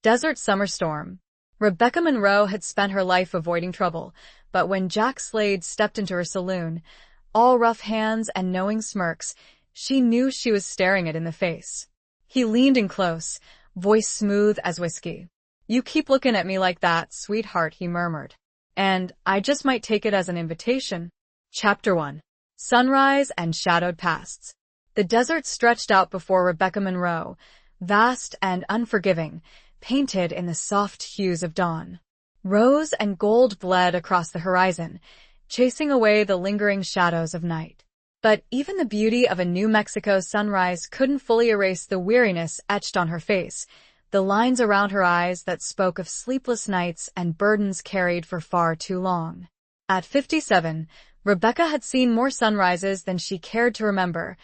Desert Summer Storm. Rebecca Monroe had spent her life avoiding trouble, but when Jack Slade stepped into her saloon, all rough hands and knowing smirks, she knew she was staring it in the face. He leaned in close, voice smooth as whiskey. "You keep looking at me like that, sweetheart," he murmured. "And I just might take it as an invitation." Chapter 1. Sunrise and Shadowed Pasts. The desert stretched out before Rebecca Monroe, vast and unforgiving, painted in the soft hues of dawn. Rose and gold bled across the horizon, chasing away the lingering shadows of night. But even the beauty of a New Mexico sunrise couldn't fully erase the weariness etched on her face, the lines around her eyes that spoke of sleepless nights and burdens carried for far too long. At 57, Rebecca had seen more sunrises than she cared to remember,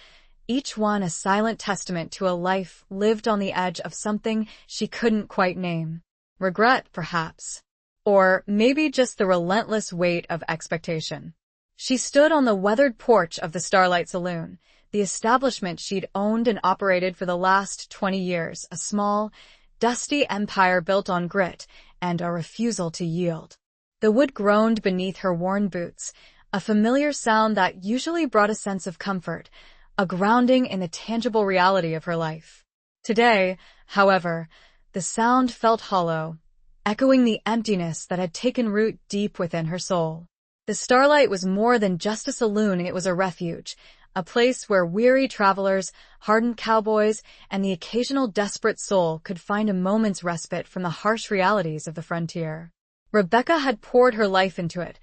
each one a silent testament to a life lived on the edge of something she couldn't quite name. Regret, perhaps. Or maybe just the relentless weight of expectation. She stood on the weathered porch of the Starlight Saloon, the establishment she'd owned and operated for the last 20 years, a small, dusty empire built on grit and a refusal to yield. The wood groaned beneath her worn boots, a familiar sound that usually brought a sense of comfort, a grounding in the tangible reality of her life. Today, however, the sound felt hollow, echoing the emptiness that had taken root deep within her soul. The Starlight was more than just a saloon, it was a refuge, a place where weary travelers, hardened cowboys, and the occasional desperate soul could find a moment's respite from the harsh realities of the frontier. Rebecca had poured her life into it,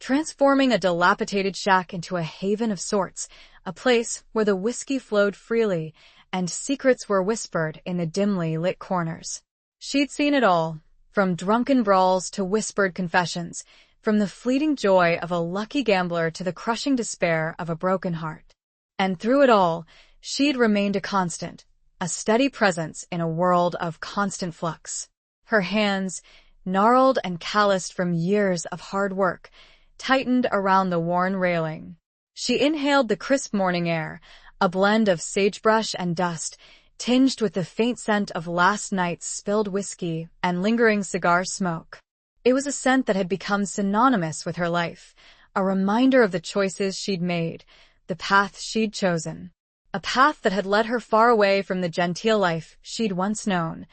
transforming a dilapidated shack into a haven of sorts, a place where the whiskey flowed freely and secrets were whispered in the dimly lit corners. She'd seen it all, from drunken brawls to whispered confessions, from the fleeting joy of a lucky gambler to the crushing despair of a broken heart. And through it all, she'd remained a constant, a steady presence in a world of constant flux. Her hands, gnarled and calloused from years of hard work, tightened around the worn railing. She inhaled the crisp morning air, a blend of sagebrush and dust, tinged with the faint scent of last night's spilled whiskey and lingering cigar smoke. It was a scent that had become synonymous with her life, a reminder of the choices she'd made, the path she'd chosen. A path that had led her far away from the genteel life she'd once known,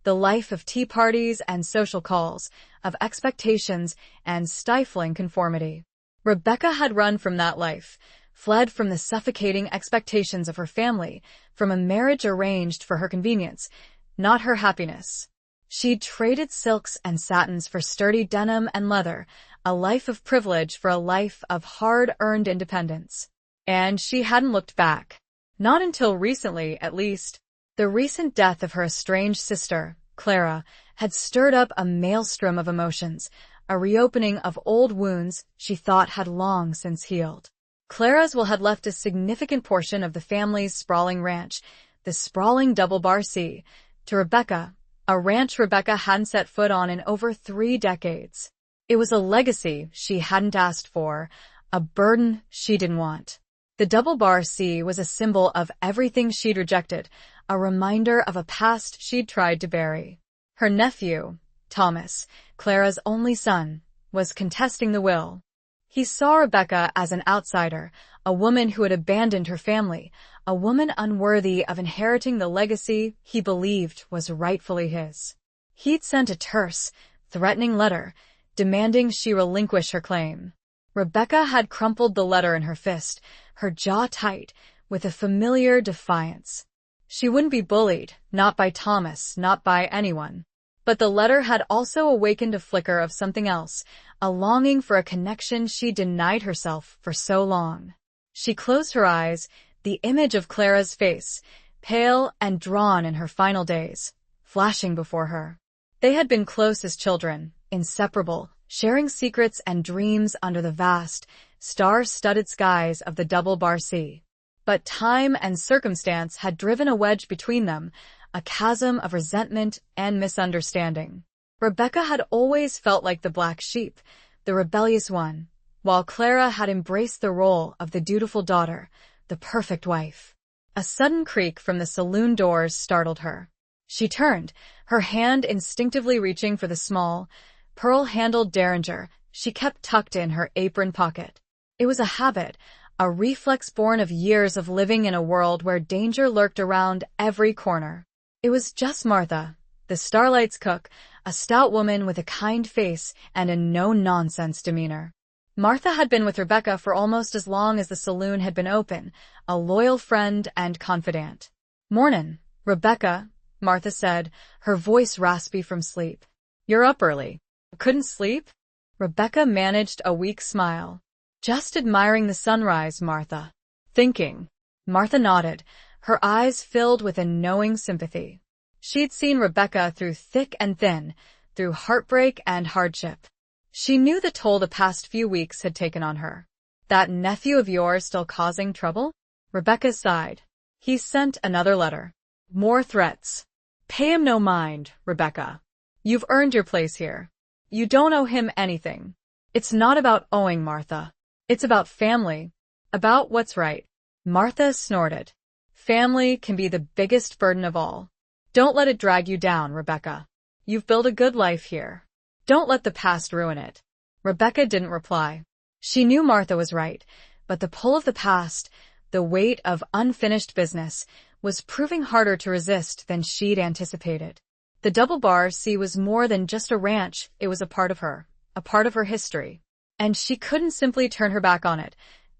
the life of tea parties and social calls, of expectations and stifling conformity. Rebecca had run from that life, fled from the suffocating expectations of her family, from a marriage arranged for her convenience, not her happiness. She'd traded silks and satins for sturdy denim and leather, a life of privilege for a life of hard-earned independence. And she hadn't looked back. Not until recently, at least. The recent death of her estranged sister, Clara, had stirred up a maelstrom of emotions, a reopening of old wounds she thought had long since healed. Clara's will had left a significant portion of the family's sprawling ranch, the sprawling Double Bar C, to Rebecca, a ranch Rebecca hadn't set foot on in over 3 decades. It was a legacy she hadn't asked for, a burden she didn't want. The Double Bar C was a symbol of everything she'd rejected, a reminder of a past she'd tried to bury. Her nephew, Thomas, Clara's only son, was contesting the will. He saw Rebecca as an outsider, a woman who had abandoned her family, a woman unworthy of inheriting the legacy he believed was rightfully his. He'd sent a terse, threatening letter, demanding she relinquish her claim. Rebecca had crumpled the letter in her fist, her jaw tight, with a familiar defiance. She wouldn't be bullied, not by Thomas, not by anyone. But the letter had also awakened a flicker of something else, a longing for a connection she denied herself for so long. She closed her eyes, the image of Clara's face, pale and drawn in her final days, flashing before her. They had been close as children, inseparable, sharing secrets and dreams under the vast, star-studded skies of the Double Bar C. But time and circumstance had driven a wedge between them, a chasm of resentment and misunderstanding. Rebecca had always felt like the black sheep, the rebellious one, while Clara had embraced the role of the dutiful daughter, the perfect wife. A sudden creak from the saloon doors startled her. She turned, her hand instinctively reaching for the small, pearl-handled derringer she kept tucked in her apron pocket. It was a habit, a reflex born of years of living in a world where danger lurked around every corner. It was just Martha, the Starlight's cook, a stout woman with a kind face and a no-nonsense demeanor. Martha had been with Rebecca for almost as long as the saloon had been open, a loyal friend and confidant. "Mornin', Rebecca," Martha said, her voice raspy from sleep. "You're up early. Couldn't sleep?" Rebecca managed a weak smile. "Just admiring the sunrise, Martha." "Thinking." Martha nodded, her eyes filled with a knowing sympathy. She'd seen Rebecca through thick and thin, through heartbreak and hardship. She knew the toll the past few weeks had taken on her. "That nephew of yours still causing trouble?" Rebecca sighed. "He sent another letter. More threats." "Pay him no mind, Rebecca. You've earned your place here. You don't owe him anything." "It's not about owing, Martha. It's about family. About what's right." Martha snorted. "Family can be the biggest burden of all. Don't let it drag you down, Rebecca. You've built a good life here. Don't let the past ruin it." Rebecca didn't reply. She knew Martha was right, but the pull of the past, the weight of unfinished business, was proving harder to resist than she'd anticipated. The Double Bar Sea was more than just a ranch, it was a part of her history. And she couldn't simply turn her back on it,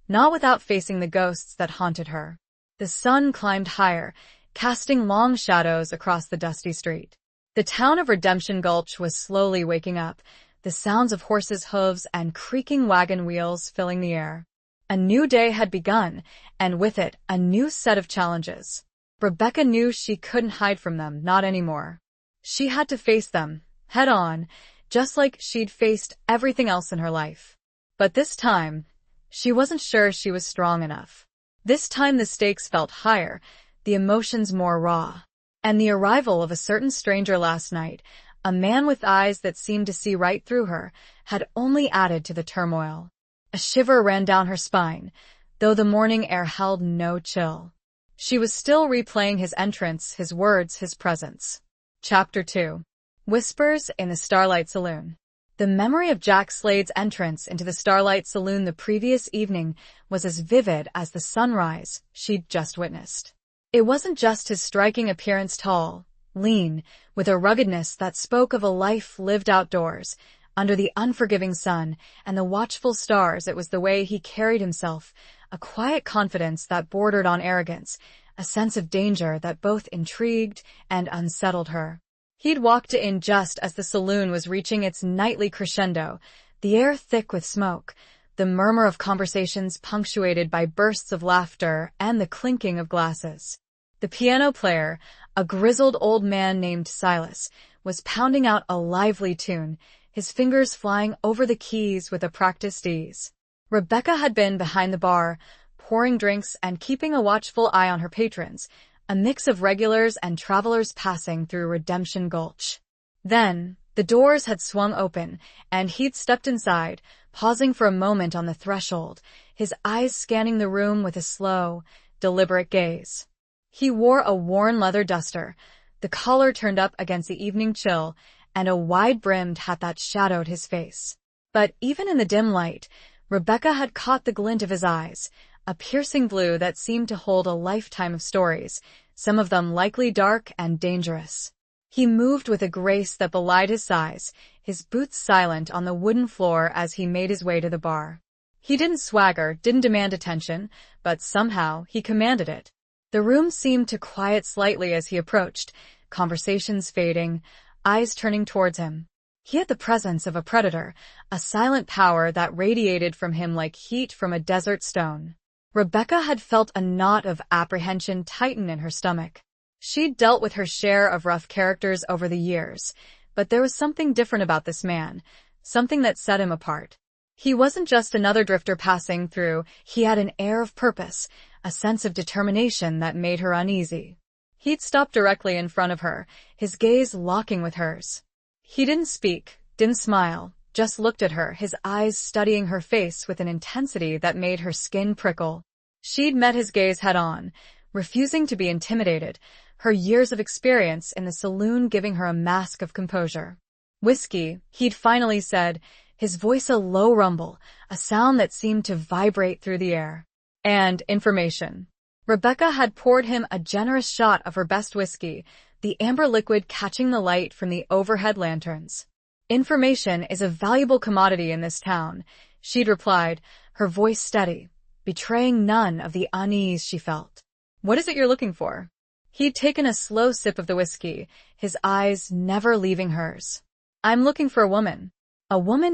not without facing the ghosts that haunted her. The sun climbed higher, casting long shadows across the dusty street. The town of Redemption Gulch was slowly waking up, the sounds of horses' hooves and creaking wagon wheels filling the air. A new day had begun, and with it, a new set of challenges. Rebecca knew she couldn't hide from them, not anymore. She had to face them, head on, just like she'd faced everything else in her life. But this time, she wasn't sure she was strong enough. This time the stakes felt higher, the emotions more raw. And the arrival of a certain stranger last night, a man with eyes that seemed to see right through her, had only added to the turmoil. A shiver ran down her spine, though the morning air held no chill. She was still replaying his entrance, his words, his presence. Chapter 2. Whispers in the Starlight Saloon. The memory of Jack Slade's entrance into the Starlight Saloon the previous evening was as vivid as the sunrise she'd just witnessed. It wasn't just his striking appearance, tall, lean, with a ruggedness that spoke of a life lived outdoors, under the unforgiving sun and the watchful stars. It was the way he carried himself, a quiet confidence that bordered on arrogance, a sense of danger that both intrigued and unsettled her. He'd walked in just as the saloon was reaching its nightly crescendo, the air thick with smoke, the murmur of conversations punctuated by bursts of laughter and the clinking of glasses. The piano player, a grizzled old man named Silas, was pounding out a lively tune, his fingers flying over the keys with a practiced ease. Rebecca had been behind the bar, pouring drinks and keeping a watchful eye on her patrons, a mix of regulars and travelers passing through Redemption Gulch. Then, the doors had swung open, and he'd stepped inside, pausing for a moment on the threshold, his eyes scanning the room with a slow, deliberate gaze. He wore a worn leather duster, the collar turned up against the evening chill, and a wide-brimmed hat that shadowed his face. But even in the dim light, Rebecca had caught the glint of his eyes, a piercing blue that seemed to hold a lifetime of stories, some of them likely dark and dangerous. He moved with a grace that belied his size, his boots silent on the wooden floor as he made his way to the bar. He didn't swagger, didn't demand attention, but somehow he commanded it. The room seemed to quiet slightly as he approached, conversations fading, eyes turning towards him. He had the presence of a predator, a silent power that radiated from him like heat from a desert stone. Rebecca had felt a knot of apprehension tighten in her stomach. She'd dealt with her share of rough characters over the years, but there was something different about this man, something that set him apart. He wasn't just another drifter passing through, he had an air of purpose, a sense of determination that made her uneasy. He'd stopped directly in front of her, his gaze locking with hers. He didn't speak, didn't smile, just looked at her, his eyes studying her face with an intensity that made her skin prickle. She'd met his gaze head on, refusing to be intimidated, her years of experience in the saloon giving her a mask of composure. "Whiskey," he'd finally said, his voice a low rumble, a sound that seemed to vibrate through the air. "And information." Rebecca had poured him a generous shot of her best whiskey, the amber liquid catching the light from the overhead lanterns. "Information is a valuable commodity in this town," she'd replied, her voice steady, betraying none of the unease she felt. "What is it you're looking for?" He'd taken a slow sip of the whiskey, his eyes never leaving hers. "I'm looking for a woman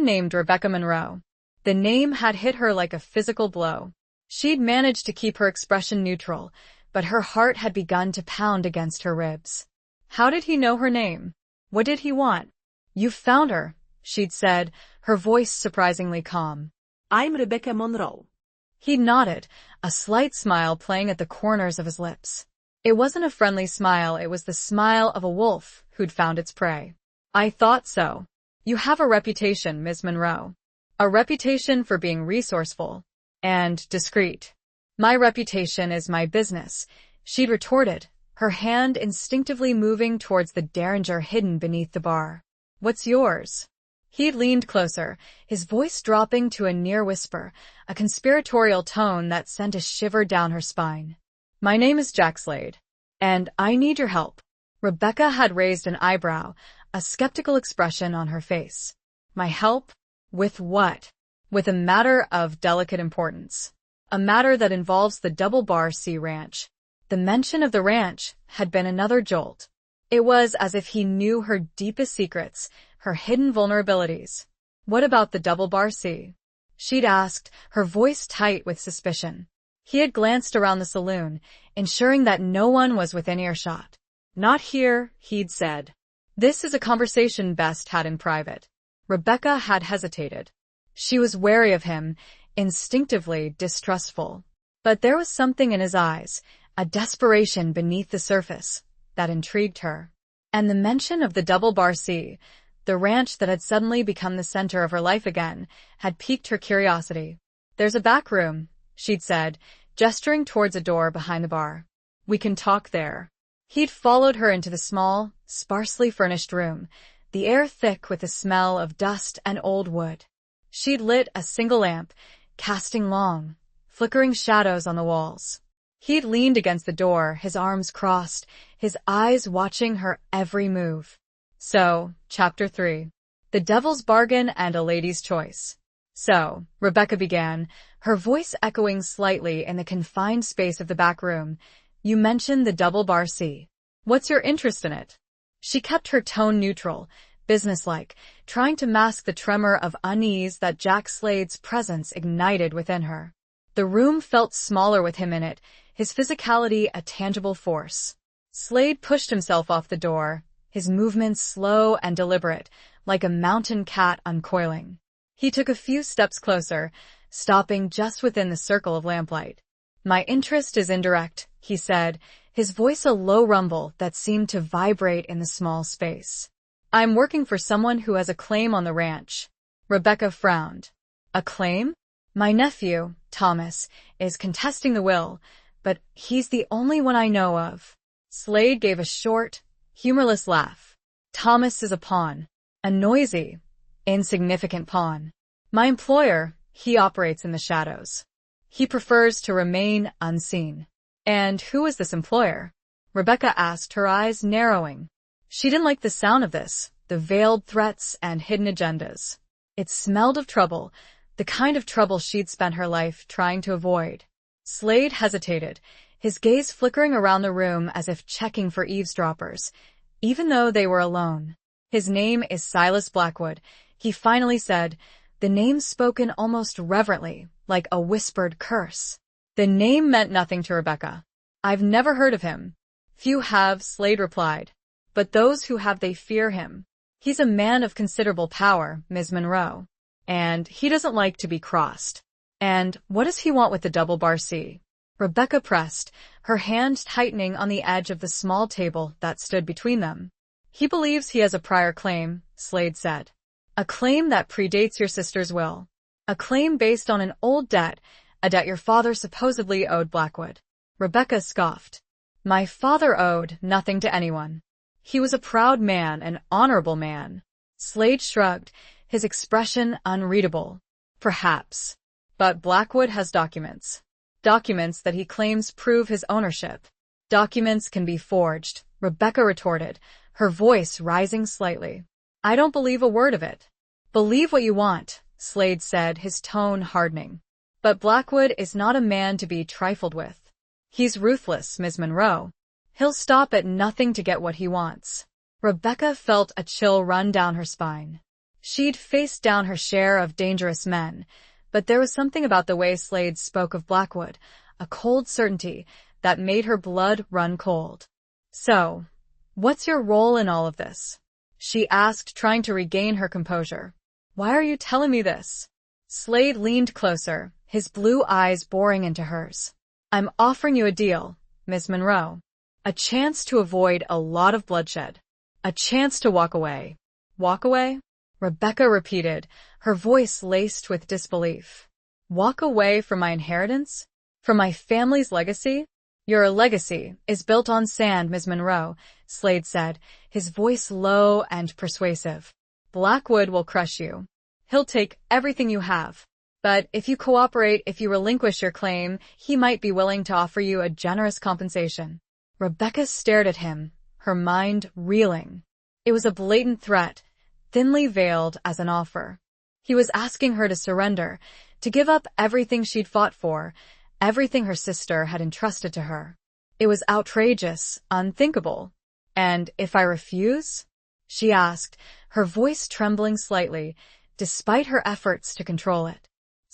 named Rebecca Monroe." The name had hit her like a physical blow. She'd managed to keep her expression neutral, but her heart had begun to pound against her ribs. How did he know her name? What did he want? "You've found her," she'd said, her voice surprisingly calm. "I'm Rebecca Monroe." He nodded, a slight smile playing at the corners of his lips. It wasn't a friendly smile, it was the smile of a wolf who'd found its prey. "I thought so. You have a reputation, Ms. Monroe. A reputation for being resourceful and discreet." "My reputation is my business," she'd retorted, her hand instinctively moving towards the derringer hidden beneath the bar. "What's yours?" He'd leaned closer, his voice dropping to a near whisper, a conspiratorial tone that sent a shiver down her spine. "My name is Jack Slade, and I need your help." Rebecca had raised an eyebrow, a skeptical expression on her face. "My help? With what?" "With a matter of delicate importance. A matter that involves the Double Bar C Ranch." The mention of the ranch had been another jolt. It was as if he knew her deepest secrets, her hidden vulnerabilities. "What about the Double Bar C?" she'd asked, her voice tight with suspicion. He had glanced around the saloon, ensuring that no one was within earshot. "Not here," he'd said. "This is a conversation best had in private." Rebecca had hesitated. She was wary of him, instinctively distrustful. But there was something in his eyes, a desperation beneath the surface, that intrigued her. And the mention of the Double Bar C, the ranch that had suddenly become the center of her life again, had piqued her curiosity. "There's a back room," she'd said, gesturing towards a door behind the bar. "We can talk there." He'd followed her into the small, sparsely furnished room, the air thick with the smell of dust and old wood. She'd lit a single lamp, casting long, flickering shadows on the walls. He'd leaned against the door, his arms crossed, his eyes watching her every move. "So, Chapter 3. The Devil's Bargain and a Lady's Choice." "So," Rebecca began, her voice echoing slightly in the confined space of the back room, "you mentioned the Double Bar C. What's your interest in it?" She kept her tone neutral, businesslike, trying to mask the tremor of unease that Jack Slade's presence ignited within her. The room felt smaller with him in it, his physicality a tangible force. Slade pushed himself off the door, his movements slow and deliberate, like a mountain cat uncoiling. He took a few steps closer, stopping just within the circle of lamplight. "My interest is indirect," he said, his voice a low rumble that seemed to vibrate in the small space. "I'm working for someone who has a claim on the ranch." Rebecca frowned. "A claim?" "My nephew, Thomas, is contesting the will, but he's the only one I know of." Slade gave a short, humorless laugh. "Thomas is a pawn. A noisy, insignificant pawn. My employer, he operates in the shadows. He prefers to remain unseen." "And who is this employer?" Rebecca asked, her eyes narrowing. She didn't like the sound of this, the veiled threats and hidden agendas. It smelled of trouble, the kind of trouble she'd spent her life trying to avoid. Slade hesitated, his gaze flickering around the room as if checking for eavesdroppers, even though they were alone. "His name is Silas Blackwood," he finally said, the name spoken almost reverently, like a whispered curse. The name meant nothing to Rebecca. "I've never heard of him." "Few have," Slade replied. "But those who have, they fear him. He's a man of considerable power, Ms. Monroe. And he doesn't like to be crossed." "And what does he want with the Double Bar C?" Rebecca pressed, her hand tightening on the edge of the small table that stood between them. "He believes he has a prior claim," Slade said. "A claim that predates your sister's will. A claim based on an old debt, a debt your father supposedly owed Blackwood." Rebecca scoffed. My father owed nothing to anyone. He was a proud man, an honorable man. Slade shrugged, his expression unreadable. Perhaps. But Blackwood has documents. Documents that he claims prove his ownership. Documents can be forged, Rebecca retorted, her voice rising slightly. I don't believe a word of it. Believe what you want, Slade said, his tone hardening. But Blackwood is not a man to be trifled with. He's ruthless, Ms. Monroe. He'll stop at nothing to get what he wants. Rebecca felt a chill run down her spine. She'd faced down her share of dangerous men, but there was something about the way Slade spoke of Blackwood, a cold certainty that made her blood run cold. So, what's your role in all of this? She asked, trying to regain her composure. Why are you telling me this? Slade leaned closer, his blue eyes boring into hers. I'm offering you a deal, Miss Monroe. A chance to avoid a lot of bloodshed. A chance to walk away. Walk away? Rebecca repeated, her voice laced with disbelief. Walk away from my inheritance? From my family's legacy? Your legacy is built on sand, Miss Monroe, Slade said, his voice low and persuasive. Blackwood will crush you. He'll take everything you have. But if you cooperate, if you relinquish your claim, he might be willing to offer you a generous compensation. Rebecca stared at him, her mind reeling. It was a blatant threat, thinly veiled as an offer. He was asking her to surrender, to give up everything she'd fought for, everything her sister had entrusted to her. It was outrageous, unthinkable. And if I refuse? She asked, her voice trembling slightly, despite her efforts to control it.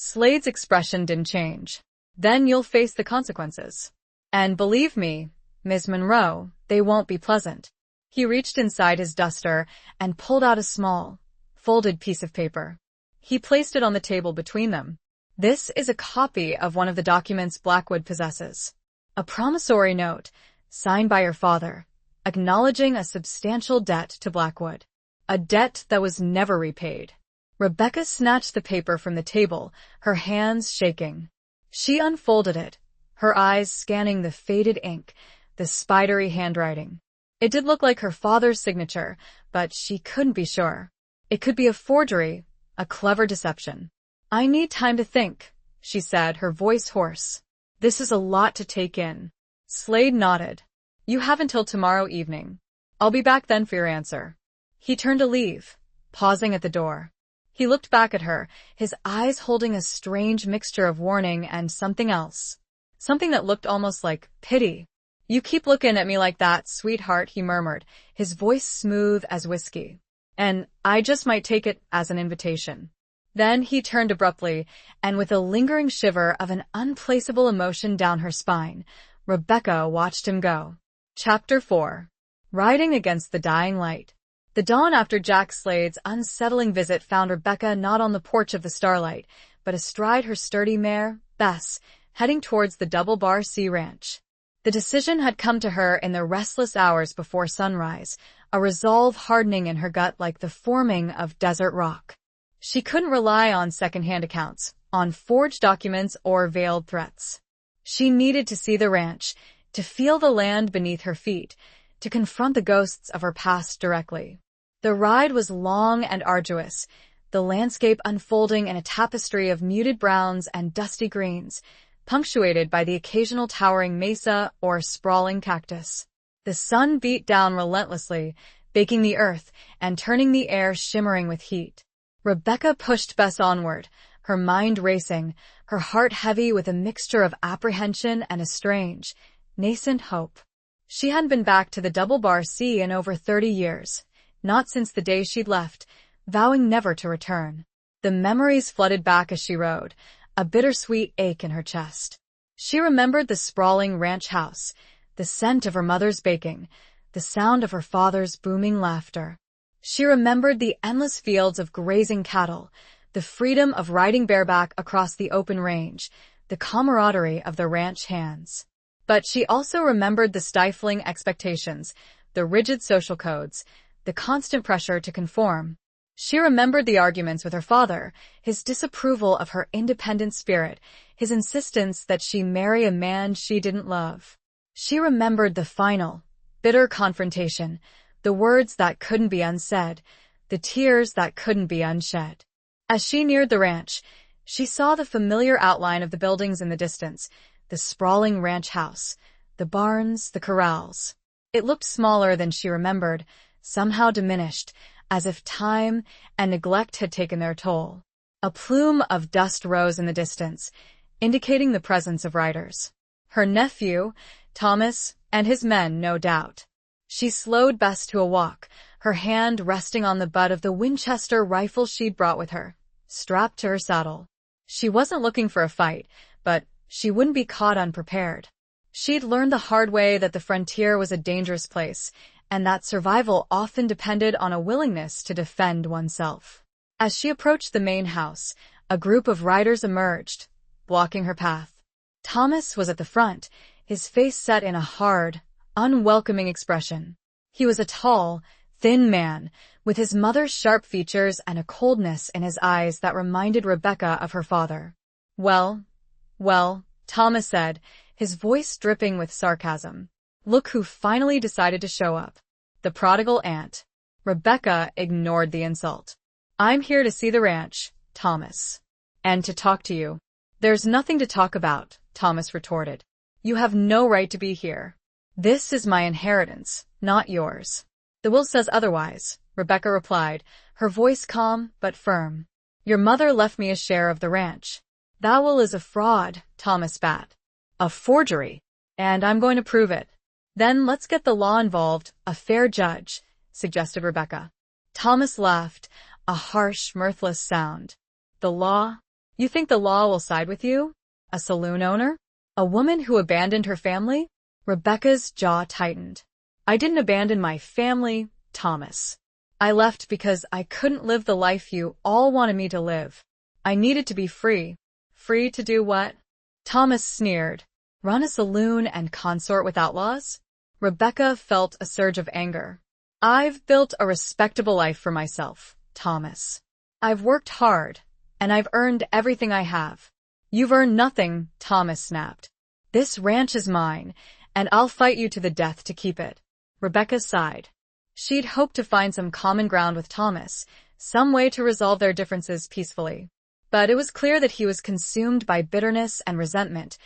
Slade's expression didn't change. Then you'll face the consequences. And believe me, Ms. Monroe, they won't be pleasant. He reached inside his duster and pulled out a small, folded piece of paper. He placed it on the table between them. This is a copy of one of the documents Blackwood possesses. A promissory note, signed by your father, acknowledging a substantial debt to Blackwood. A debt that was never repaid. Rebecca snatched the paper from the table, her hands shaking. She unfolded it, her eyes scanning the faded ink, the spidery handwriting. It did look like her father's signature, but she couldn't be sure. It could be a forgery, a clever deception. I need time to think, she said, her voice hoarse. This is a lot to take in. Slade nodded. You have until tomorrow evening. I'll be back then for your answer. He turned to leave, pausing at the door. He looked back at her, his eyes holding a strange mixture of warning and something else. Something that looked almost like pity. You keep looking at me like that, sweetheart, he murmured, his voice smooth as whiskey. And I just might take it as an invitation. Then he turned abruptly, and with a lingering shiver of an unplaceable emotion down her spine, Rebecca watched him go. Chapter 4. Riding Against the Dying Light. The dawn after Jack Slade's unsettling visit found Rebecca not on the porch of the Starlight, but astride her sturdy mare, Bess, heading towards the Double Bar Sea Ranch. The decision had come to her in the restless hours before sunrise, a resolve hardening in her gut like the forming of desert rock. She couldn't rely on second-hand accounts, on forged documents or veiled threats. She needed to see the ranch, to feel the land beneath her feet, to confront the ghosts of her past directly. The ride was long and arduous, the landscape unfolding in a tapestry of muted browns and dusty greens, punctuated by the occasional towering mesa or sprawling cactus. The sun beat down relentlessly, baking the earth and turning the air shimmering with heat. Rebecca pushed Bess onward, her mind racing, her heart heavy with a mixture of apprehension and a strange, nascent hope. She hadn't been back to the Double Bar Sea in over 30 years, not since the day she'd left, vowing never to return. The memories flooded back as she rode, a bittersweet ache in her chest. She remembered the sprawling ranch house, the scent of her mother's baking, the sound of her father's booming laughter. She remembered the endless fields of grazing cattle, the freedom of riding bareback across the open range, the camaraderie of the ranch hands. But she also remembered the stifling expectations, the rigid social codes, the constant pressure to conform. She remembered the arguments with her father, his disapproval of her independent spirit, his insistence that she marry a man she didn't love. She remembered the final, bitter confrontation, the words that couldn't be unsaid, the tears that couldn't be unshed. As she neared the ranch, she saw the familiar outline of the buildings in the distance, the sprawling ranch house, the barns, the corrals. It looked smaller than she remembered, somehow diminished, as if time and neglect had taken their toll. A plume of dust rose in the distance, indicating the presence of riders. Her nephew, Thomas, and his men, no doubt. She slowed Bess to a walk, her hand resting on the butt of the Winchester rifle she'd brought with her, strapped to her saddle. She wasn't looking for a fight, but she wouldn't be caught unprepared. She'd learned the hard way that the frontier was a dangerous place, and that survival often depended on a willingness to defend oneself. As she approached the main house, a group of riders emerged, blocking her path. Thomas was at the front, his face set in a hard, unwelcoming expression. He was a tall, thin man, with his mother's sharp features and a coldness in his eyes that reminded Rebecca of her father. Well, Thomas said, his voice dripping with sarcasm. Look who finally decided to show up. The prodigal aunt. Rebecca ignored the insult. I'm here to see the ranch, Thomas. And to talk to you. There's nothing to talk about, Thomas retorted. You have no right to be here. This is my inheritance, not yours. The will says otherwise, Rebecca replied, her voice calm but firm. Your mother left me a share of the ranch. That will is a fraud, Thomas spat. A forgery. And I'm going to prove it. Then let's get the law involved, a fair judge, suggested Rebecca. Thomas laughed, a harsh, mirthless sound. The law? You think the law will side with you? A saloon owner? A woman who abandoned her family? Rebecca's jaw tightened. I didn't abandon my family, Thomas. I left because I couldn't live the life you all wanted me to live. I needed to be free. Free to do what? Thomas sneered. Run a saloon and consort with outlaws? Rebecca felt a surge of anger. I've built a respectable life for myself, Thomas. I've worked hard, and I've earned everything I have. You've earned nothing, Thomas snapped. This ranch is mine, and I'll fight you to the death to keep it. Rebecca sighed. She'd hoped to find some common ground with Thomas, some way to resolve their differences peacefully. But it was clear that he was consumed by bitterness and resentment,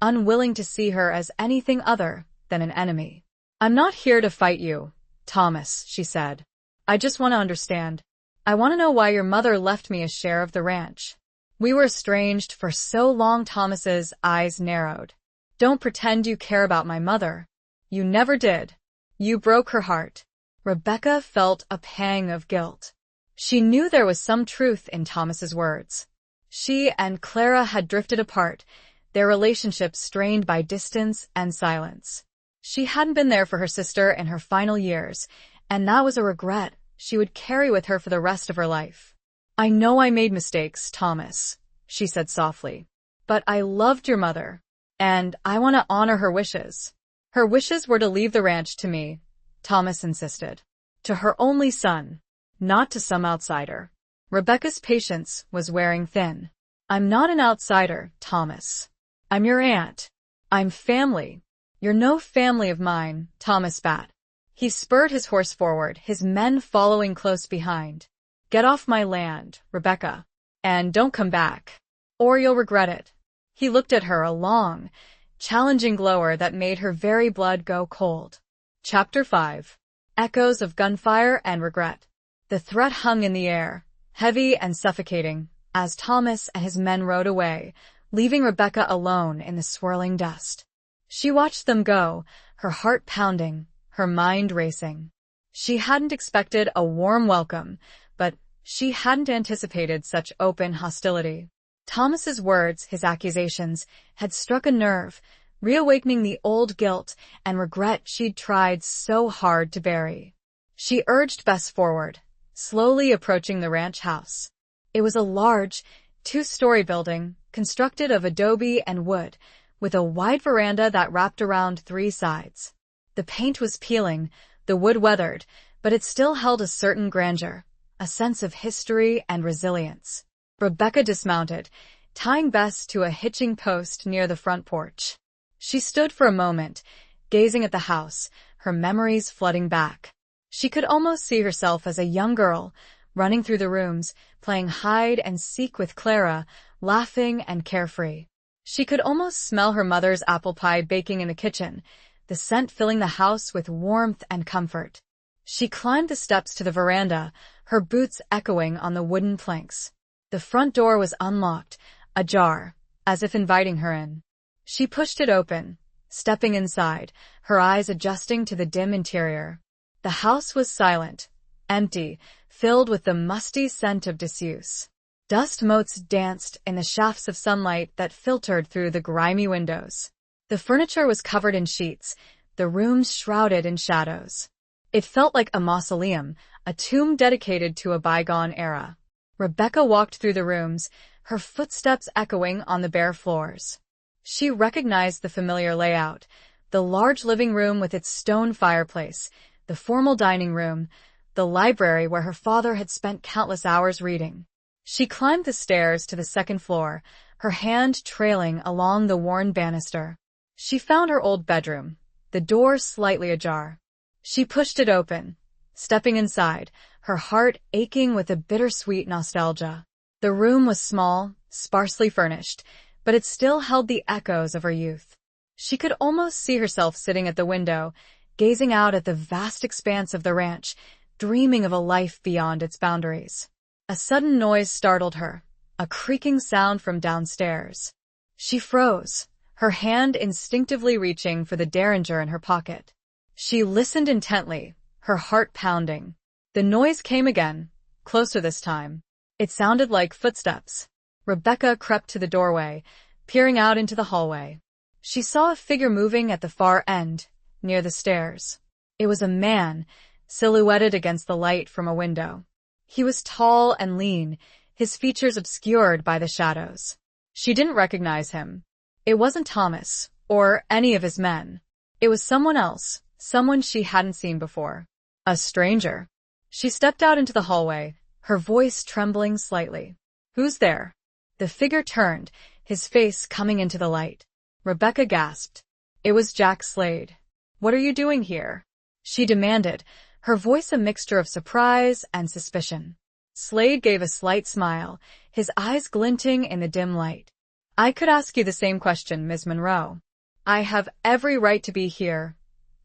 unwilling to see her as anything other than an enemy. I'm not here to fight you, Thomas, she said. I just want to understand. I want to know why your mother left me a share of the ranch. We were estranged for so long. Thomas's eyes narrowed. Don't pretend you care about my mother. You never did. You broke her heart. Rebecca felt a pang of guilt. She knew there was some truth in Thomas's words. She and Clara had drifted apart, their relationship strained by distance and silence. She hadn't been there for her sister in her final years, and that was a regret she would carry with her for the rest of her life. I know I made mistakes, Thomas, she said softly, but I loved your mother, and I want to honor her wishes. Her wishes were to leave the ranch to me, Thomas insisted. To her only son, not to some outsider. Rebecca's patience was wearing thin. I'm not an outsider, Thomas. I'm your aunt. I'm family. You're no family of mine, Thomas spat. He spurred his horse forward, his men following close behind. Get off my land, Rebecca, and don't come back, or you'll regret it. He looked at her, a long, challenging glower that made her very blood go cold. Chapter 5. Echoes of Gunfire and Regret. The threat hung in the air, heavy and suffocating, as Thomas and his men rode away, leaving Rebecca alone in the swirling dust. She watched them go, her heart pounding, her mind racing. She hadn't expected a warm welcome, but she hadn't anticipated such open hostility. Thomas's words, his accusations, had struck a nerve, reawakening the old guilt and regret she'd tried so hard to bury. She urged Bess forward, slowly approaching the ranch house. It was a large, two-story building, constructed of adobe and wood, with a wide veranda that wrapped around three sides. The paint was peeling, the wood weathered, but it still held a certain grandeur, a sense of history and resilience. Rebecca dismounted, tying Bess to a hitching post near the front porch. She stood for a moment, gazing at the house, her memories flooding back. She could almost see herself as a young girl, running through the rooms, playing hide and seek with Clara, laughing and carefree. She could almost smell her mother's apple pie baking in the kitchen, the scent filling the house with warmth and comfort. She climbed the steps to the veranda, her boots echoing on the wooden planks. The front door was unlocked, ajar, as if inviting her in. She pushed it open, stepping inside, her eyes adjusting to the dim interior. The house was silent, empty, filled with the musty scent of disuse. Dust motes danced in the shafts of sunlight that filtered through the grimy windows. The furniture was covered in sheets, the rooms shrouded in shadows. It felt like a mausoleum, a tomb dedicated to a bygone era. Rebecca walked through the rooms, her footsteps echoing on the bare floors. She recognized the familiar layout, the large living room with its stone fireplace, the formal dining room, the library where her father had spent countless hours reading. She climbed the stairs to the second floor, her hand trailing along the worn banister. She found her old bedroom, the door slightly ajar. She pushed it open, stepping inside, her heart aching with a bittersweet nostalgia. The room was small, sparsely furnished, but it still held the echoes of her youth. She could almost see herself sitting at the window, gazing out at the vast expanse of the ranch, dreaming of a life beyond its boundaries. A sudden noise startled her, a creaking sound from downstairs. She froze, her hand instinctively reaching for the derringer in her pocket. She listened intently, her heart pounding. The noise came again, closer this time. It sounded like footsteps. Rebecca crept to the doorway, peering out into the hallway. She saw a figure moving at the far end, near the stairs. It was a man, silhouetted against the light from a window. He was tall and lean, his features obscured by the shadows. She didn't recognize him. It wasn't Thomas, or any of his men. It was someone else, someone she hadn't seen before. A stranger. She stepped out into the hallway, her voice trembling slightly. "Who's there?" The figure turned, his face coming into the light. Rebecca gasped. It was Jack Slade. "What are you doing here?" she demanded, her voice a mixture of surprise and suspicion. Slade gave a slight smile, his eyes glinting in the dim light. "I could ask you the same question, Ms. Monroe." "I have every right to be here,"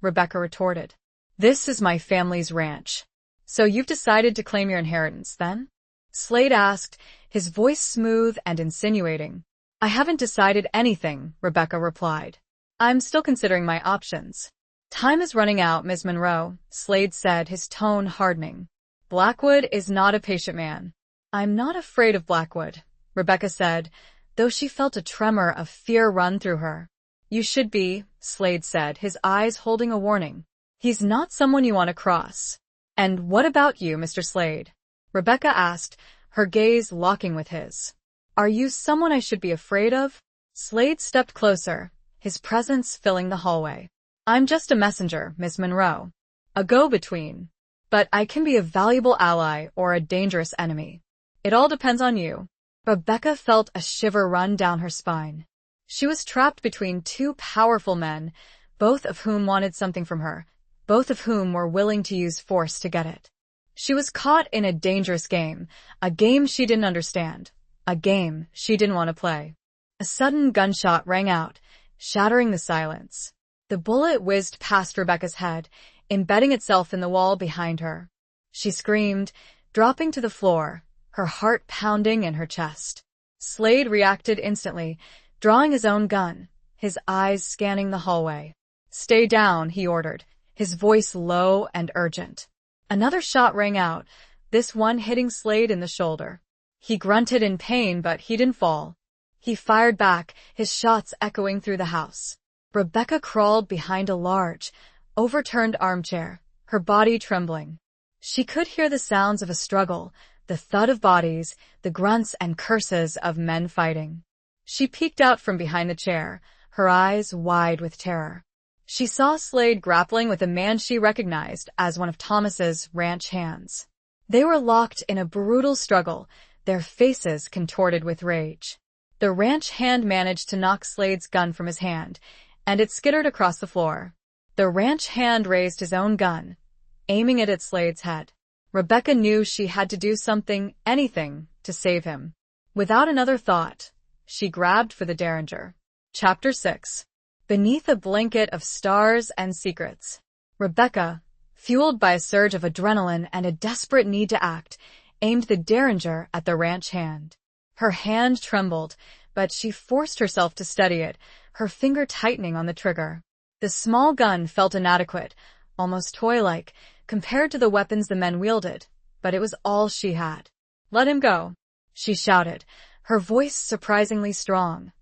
Rebecca retorted. "This is my family's ranch." "So you've decided to claim your inheritance, then?" Slade asked, his voice smooth and insinuating. "I haven't decided anything," Rebecca replied. "I'm still considering my options." "Time is running out, Ms. Monroe," Slade said, his tone hardening. "Blackwood is not a patient man." "I'm not afraid of Blackwood," Rebecca said, though she felt a tremor of fear run through her. "You should be," Slade said, his eyes holding a warning. "He's not someone you want to cross." "And what about you, Mr. Slade?" Rebecca asked, her gaze locking with his. "Are you someone I should be afraid of?" Slade stepped closer, his presence filling the hallway. "I'm just a messenger, Miss Monroe. A go-between. But I can be a valuable ally or a dangerous enemy. It all depends on you." Rebecca felt a shiver run down her spine. She was trapped between two powerful men, both of whom wanted something from her, both of whom were willing to use force to get it. She was caught in a dangerous game, a game she didn't understand, a game she didn't want to play. A sudden gunshot rang out, shattering the silence. The bullet whizzed past Rebecca's head, embedding itself in the wall behind her. She screamed, dropping to the floor, her heart pounding in her chest. Slade reacted instantly, drawing his own gun, his eyes scanning the hallway. "Stay down," he ordered, his voice low and urgent. Another shot rang out, this one hitting Slade in the shoulder. He grunted in pain, but he didn't fall. He fired back, his shots echoing through the house. Rebecca crawled behind a large, overturned armchair, her body trembling. She could hear the sounds of a struggle, the thud of bodies, the grunts and curses of men fighting. She peeked out from behind the chair, her eyes wide with terror. She saw Slade grappling with a man she recognized as one of Thomas's ranch hands. They were locked in a brutal struggle, their faces contorted with rage. The ranch hand managed to knock Slade's gun from his hand, and it skittered across the floor. The ranch hand raised his own gun, aiming it at Slade's head. Rebecca knew she had to do something, anything, to save him. Without another thought, she grabbed for the derringer. Chapter 6. Beneath a blanket of stars and secrets. Rebecca, fueled by a surge of adrenaline and a desperate need to act, aimed the derringer at the ranch hand. Her hand trembled, but she forced herself to steady it, her finger tightening on the trigger. The small gun felt inadequate, almost toy-like, compared to the weapons the men wielded, but it was all she had. "Let him go," she shouted, her voice surprisingly strong,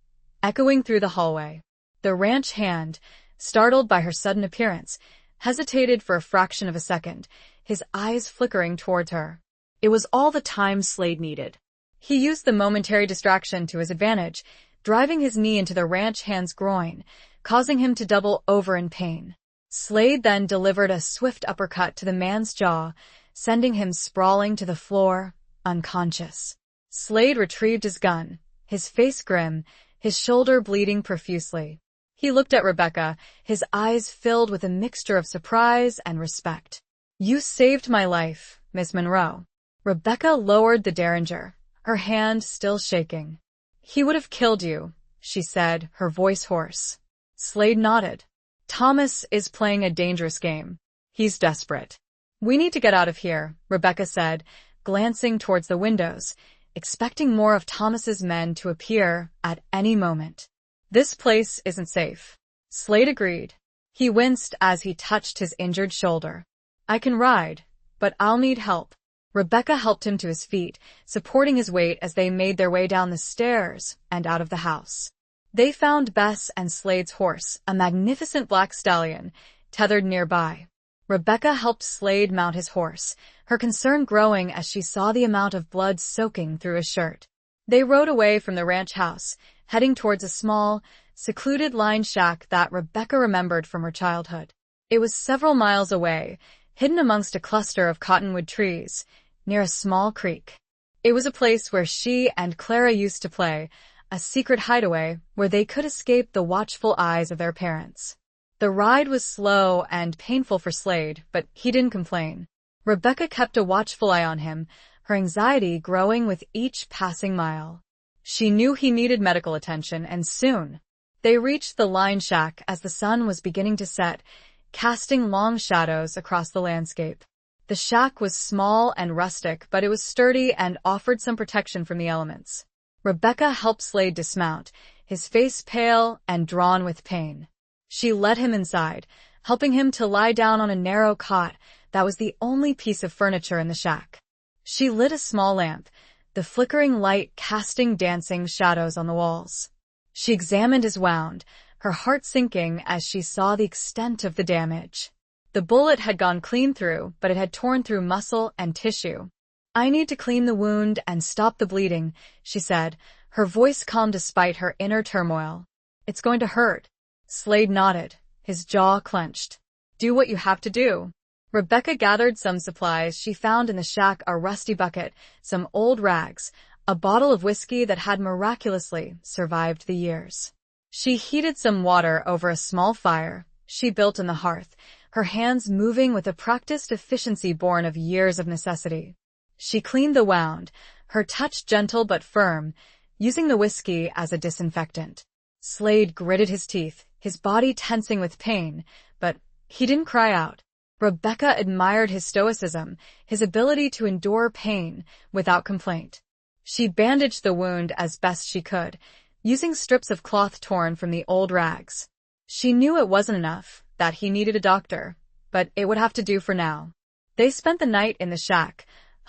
echoing through the hallway. The ranch hand, startled by her sudden appearance, hesitated for a fraction of a second, his eyes flickering towards her. It was all the time Slade needed. He used the momentary distraction to his advantage, driving his knee into the ranch hand's groin, causing him to double over in pain. Slade then delivered a swift uppercut to the man's jaw, sending him sprawling to the floor, unconscious. Slade retrieved his gun, his face grim, his shoulder bleeding profusely. He looked at Rebecca, his eyes filled with a mixture of surprise and respect. "You saved my life, Miss Monroe." Rebecca lowered the derringer, her hand still shaking. "He would have killed you," she said, her voice hoarse. Slade nodded. "Thomas is playing a dangerous game. He's desperate." "We need to get out of here," Rebecca said, glancing towards the windows, expecting more of Thomas's men to appear at any moment. "This place isn't safe." Slade agreed. He winced as he touched his injured shoulder. "I can ride, but I'll need help." Rebecca helped him to his feet, supporting his weight as they made their way down the stairs and out of the house. They found Bess and Slade's horse, a magnificent black stallion, tethered nearby. Rebecca helped Slade mount his horse, her concern growing as she saw the amount of blood soaking through his shirt. They rode away from the ranch house, heading towards a small, secluded line shack that Rebecca remembered from her childhood. It was several miles away, hidden amongst a cluster of cottonwood trees, near a small creek. It was a place where she and Clara used to play, a secret hideaway where they could escape the watchful eyes of their parents. The ride was slow and painful for Slade, but he didn't complain. Rebecca kept a watchful eye on him, her anxiety growing with each passing mile. She knew he needed medical attention, and soon. They reached the line shack as the sun was beginning to set, casting long shadows across the landscape. The shack was small and rustic, but it was sturdy and offered some protection from the elements. Rebecca helped Slade dismount, his face pale and drawn with pain. She led him inside, helping him to lie down on a narrow cot that was the only piece of furniture in the shack. She lit a small lamp, the flickering light casting dancing shadows on the walls. She examined his wound, her heart sinking as she saw the extent of the damage. The bullet had gone clean through, but it had torn through muscle and tissue. "I need to clean the wound and stop the bleeding," she said, her voice calm despite her inner turmoil. "It's going to hurt." Slade nodded, his jaw clenched. "Do what you have to do." Rebecca gathered some supplies she found in the shack, a rusty bucket, some old rags, a bottle of whiskey that had miraculously survived the years. She heated some water over a small fire she built in the hearth, her hands moving with a practiced efficiency born of years of necessity. She cleaned the wound, her touch gentle but firm, using the whiskey as a disinfectant. Slade gritted his teeth, his body tensing with pain, but he didn't cry out. Rebecca admired his stoicism, his ability to endure pain without complaint. She bandaged the wound as best she could, using strips of cloth torn from the old rags. She knew it wasn't enough, that he needed a doctor, but it would have to do for now. They spent the night in the shack,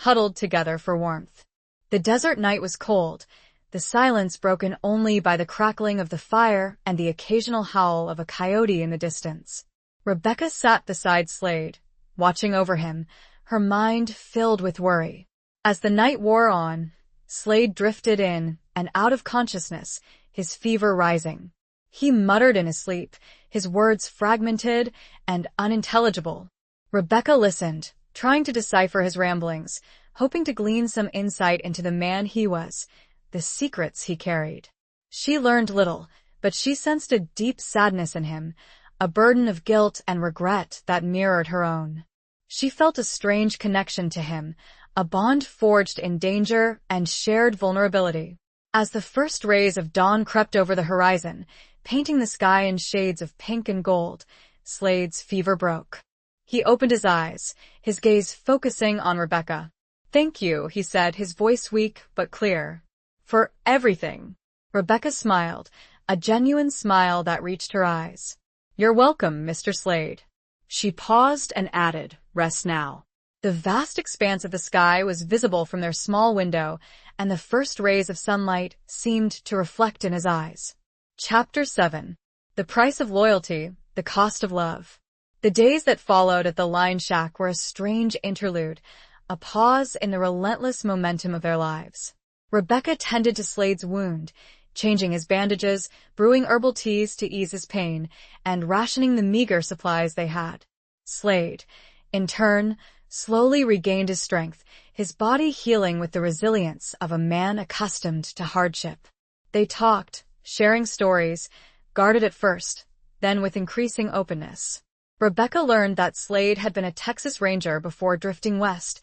huddled together for warmth. The desert night was cold, the silence broken only by the crackling of the fire and the occasional howl of a coyote in the distance. Rebecca sat beside Slade, watching over him, her mind filled with worry. As the night wore on, Slade drifted in and out of consciousness, his fever rising. He muttered in his sleep, his words fragmented and unintelligible. Rebecca listened, trying to decipher his ramblings, hoping to glean some insight into the man he was, the secrets he carried. She learned little, but she sensed a deep sadness in him, a burden of guilt and regret that mirrored her own. She felt a strange connection to him, a bond forged in danger and shared vulnerability. As the first rays of dawn crept over the horizon, painting the sky in shades of pink and gold, Slade's fever broke. He opened his eyes, his gaze focusing on Rebecca. "Thank you," he said, his voice weak but clear. "For everything." Rebecca smiled, a genuine smile that reached her eyes. "You're welcome, Mr. Slade." She paused and added, "Rest now." The vast expanse of the sky was visible from their small window, and the first rays of sunlight seemed to reflect in his eyes. Chapter 7. The Price of Loyalty, the Cost of Love. The days that followed at the line shack were a strange interlude, a pause in the relentless momentum of their lives. Rebecca tended to Slade's wound, changing his bandages, brewing herbal teas to ease his pain, and rationing the meager supplies they had. Slade, in turn, slowly regained his strength, his body healing with the resilience of a man accustomed to hardship. They talked, sharing stories, guarded at first, then with increasing openness. Rebecca learned that Slade had been a Texas Ranger before drifting west,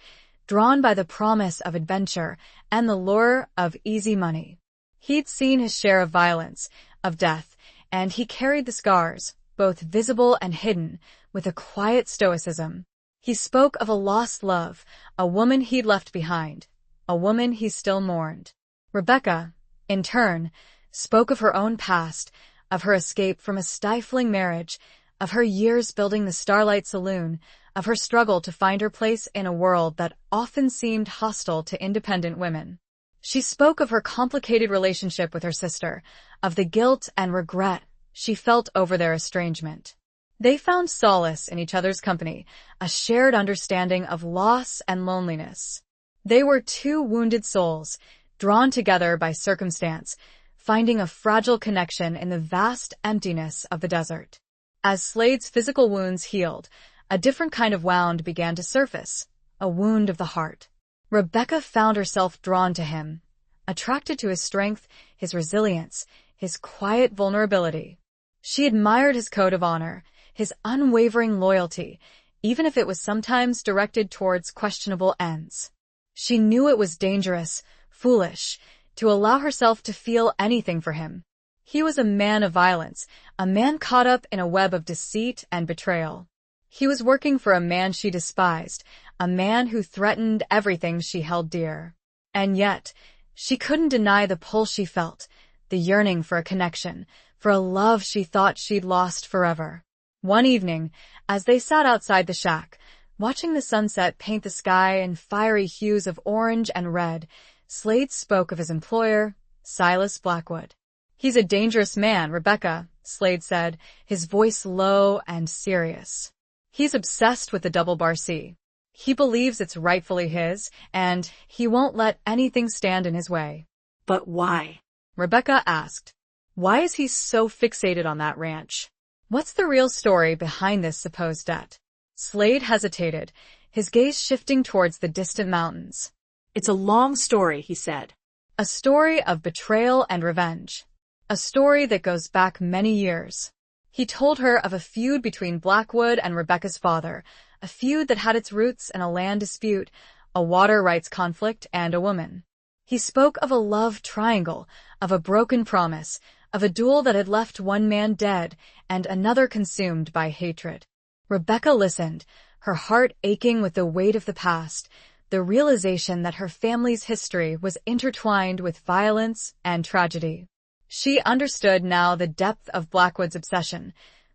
drawn by the promise of adventure and the lure of easy money. He'd seen his share of violence, of death, and he carried the scars, both visible and hidden, with a quiet stoicism. He spoke of a lost love, a woman he'd left behind, a woman he still mourned. Rebecca, in turn, spoke of her own past, of her escape from a stifling marriage, of her years building the Starlight Saloon, of her struggle to find her place in a world that often seemed hostile to independent women. She spoke of her complicated relationship with her sister, of the guilt and regret she felt over their estrangement. They found solace in each other's company, a shared understanding of loss and loneliness. They were two wounded souls, drawn together by circumstance, finding a fragile connection in the vast emptiness of the desert. As Slade's physical wounds healed, a different kind of wound began to surface, a wound of the heart. Rebecca found herself drawn to him, attracted to his strength, his resilience, his quiet vulnerability. She admired his code of honor, his unwavering loyalty, even if it was sometimes directed towards questionable ends. She knew it was dangerous, foolish, to allow herself to feel anything for him. He was a man of violence, a man caught up in a web of deceit and betrayal. He was working for a man she despised, a man who threatened everything she held dear. And yet, she couldn't deny the pull she felt, the yearning for a connection, for a love she thought she'd lost forever. One evening, as they sat outside the shack, watching the sunset paint the sky in fiery hues of orange and red, Slade spoke of his employer, Silas Blackwood. "He's a dangerous man, Rebecca," Slade said, his voice low and serious. "He's obsessed with the Double Bar C. He believes it's rightfully his, and he won't let anything stand in his way." "But why?" Rebecca asked. "Why is he so fixated on that ranch? What's the real story behind this supposed debt?" Slade hesitated, his gaze shifting towards the distant mountains. "It's a long story," he said. "A story of betrayal and revenge. A story that goes back many years." He told her of a feud between Blackwood and Rebecca's father, a feud that had its roots in a land dispute, a water rights conflict, and a woman. He spoke of a love triangle, of a broken promise, of a duel that had left one man dead and another consumed by hatred. Rebecca listened, her heart aching with the weight of the past, the realization that her family's history was intertwined with violence and tragedy. She understood now the depth of Blackwood's obsession,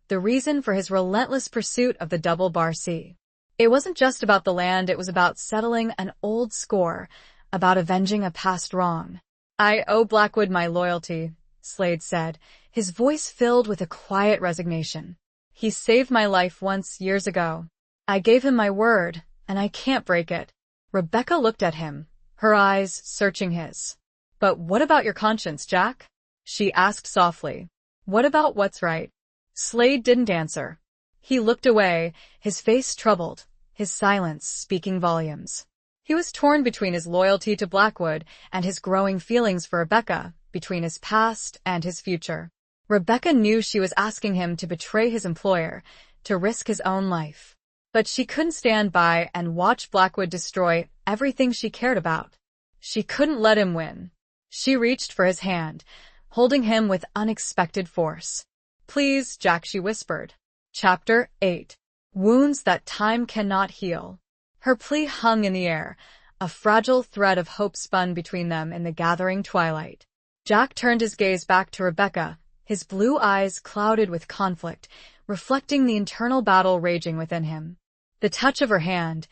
the reason for his relentless pursuit of the Double Bar C. It wasn't just about the land, it was about settling an old score, about avenging a past wrong. "I owe Blackwood my loyalty," Slade said, his voice filled with a quiet resignation. "He saved my life once years ago. I gave him my word, and I can't break it." Rebecca looked at him, her eyes searching his. "But what about your conscience, Jack?" she asked softly. "What about what's right?" Slade didn't answer. He looked away, his face troubled, his silence speaking volumes. He was torn between his loyalty to Blackwood and his growing feelings for Rebecca, between his past and his future. Rebecca knew she was asking him to betray his employer, to risk his own life. But she couldn't stand by and watch Blackwood destroy everything she cared about. She couldn't let him win. She reached for his hand, holding him with unexpected force. "Please, Jack," she whispered. Chapter 8. Wounds that time cannot heal. Her plea hung in the air, a fragile thread of hope spun between them in the gathering twilight. Jack turned his gaze back to Rebecca, his blue eyes clouded with conflict, reflecting the internal battle raging within him. The touch of her hand,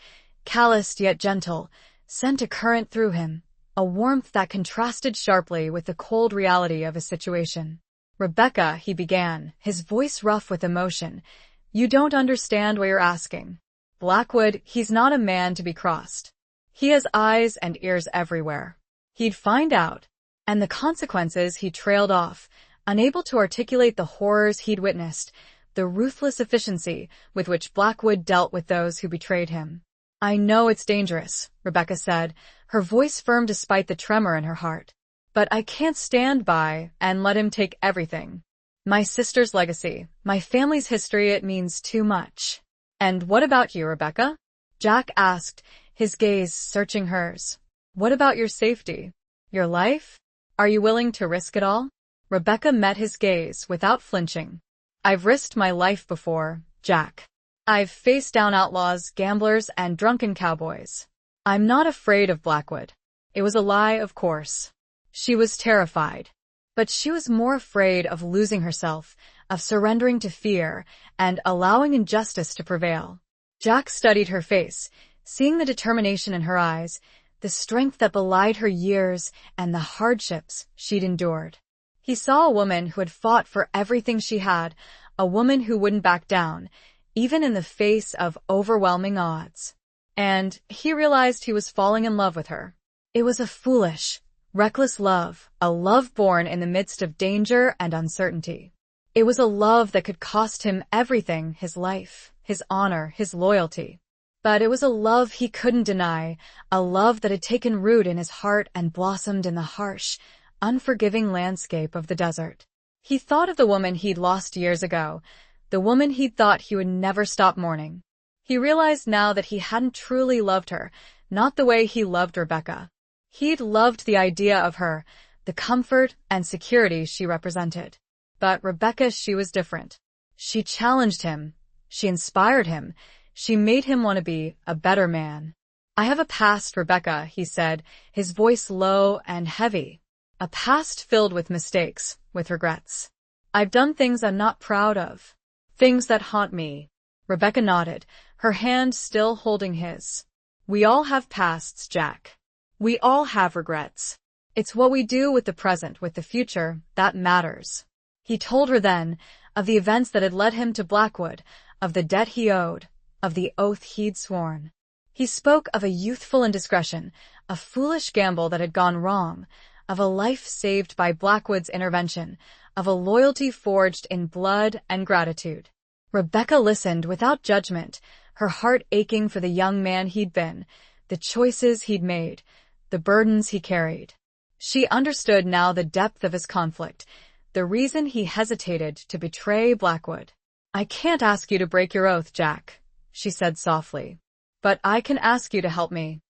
calloused yet gentle, sent a current through him, a warmth that contrasted sharply with the cold reality of his situation. "Rebecca," he began, his voice rough with emotion, "you don't understand what you're asking. Blackwood, he's not a man to be crossed. He has eyes and ears everywhere. He'd find out." And the consequences he trailed off, unable to articulate the horrors he'd witnessed, the ruthless efficiency with which Blackwood dealt with those who betrayed him. "I know it's dangerous," Rebecca said, her voice firm despite the tremor in her heart. "But I can't stand by and let him take everything. My sister's legacy, my family's history, it means too much." "And what about you, Rebecca?" Jack asked, his gaze searching hers. "What about your safety? Your life? Are you willing to risk it all?" Rebecca met his gaze without flinching. "I've risked my life before, Jack. I've faced down outlaws, gamblers, and drunken cowboys. I'm not afraid of Blackwood." It was a lie, of course. She was terrified. But she was more afraid of losing herself, of surrendering to fear, and allowing injustice to prevail. Jack studied her face, seeing the determination in her eyes, the strength that belied her years, and the hardships she'd endured. He saw a woman who had fought for everything she had, a woman who wouldn't back down, even in the face of overwhelming odds. And he realized he was falling in love with her. It was a foolish, reckless love, a love born in the midst of danger and uncertainty. It was a love that could cost him everything, his life, his honor, his loyalty. But it was a love he couldn't deny, a love that had taken root in his heart and blossomed in the harsh, unforgiving landscape of the desert. He thought of the woman he'd lost years ago, the woman he'd thought he would never stop mourning. He realized now that he hadn't truly loved her, not the way he loved Rebecca. He'd loved the idea of her, the comfort and security she represented. But Rebecca, she was different. She challenged him. She inspired him. She made him want to be a better man. "I have a past, Rebecca," he said, his voice low and heavy. "A past filled with mistakes, with regrets. I've done things I'm not proud of. Things that haunt me." Rebecca nodded, her hand still holding his. "We all have pasts, Jack. We all have regrets. It's what we do with the present, with the future, that matters." He told her then of the events that had led him to Blackwood, of the debt he owed, of the oath he'd sworn. He spoke of a youthful indiscretion, a foolish gamble that had gone wrong, of a life saved by Blackwood's intervention, of a loyalty forged in blood and gratitude. Rebecca listened without judgment, her heart aching for the young man he'd been, the choices he'd made, the burdens he carried. She understood now the depth of his conflict, the reason he hesitated to betray Blackwood. "I can't ask you to break your oath, Jack," she said softly. "But I can ask you to help me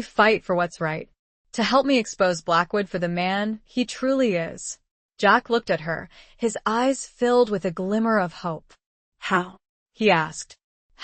fight for what's right, to help me expose Blackwood for the man he truly is." Jack looked at her, his eyes filled with a glimmer of hope. "How?" he asked.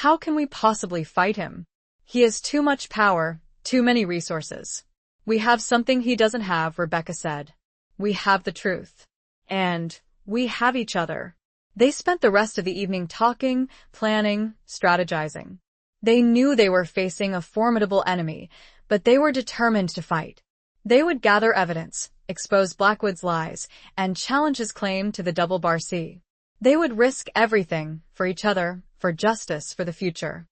"How can we possibly fight him? He has too much power, too many resources." "We have something he doesn't have," Rebecca said. "We have the truth. And we have each other." They spent the rest of the evening talking, planning, strategizing. They knew they were facing a formidable enemy, but they were determined to fight. They would gather evidence, expose Blackwood's lies, and challenge his claim to the Double Bar C. They would risk everything, for each other, for justice, for the future.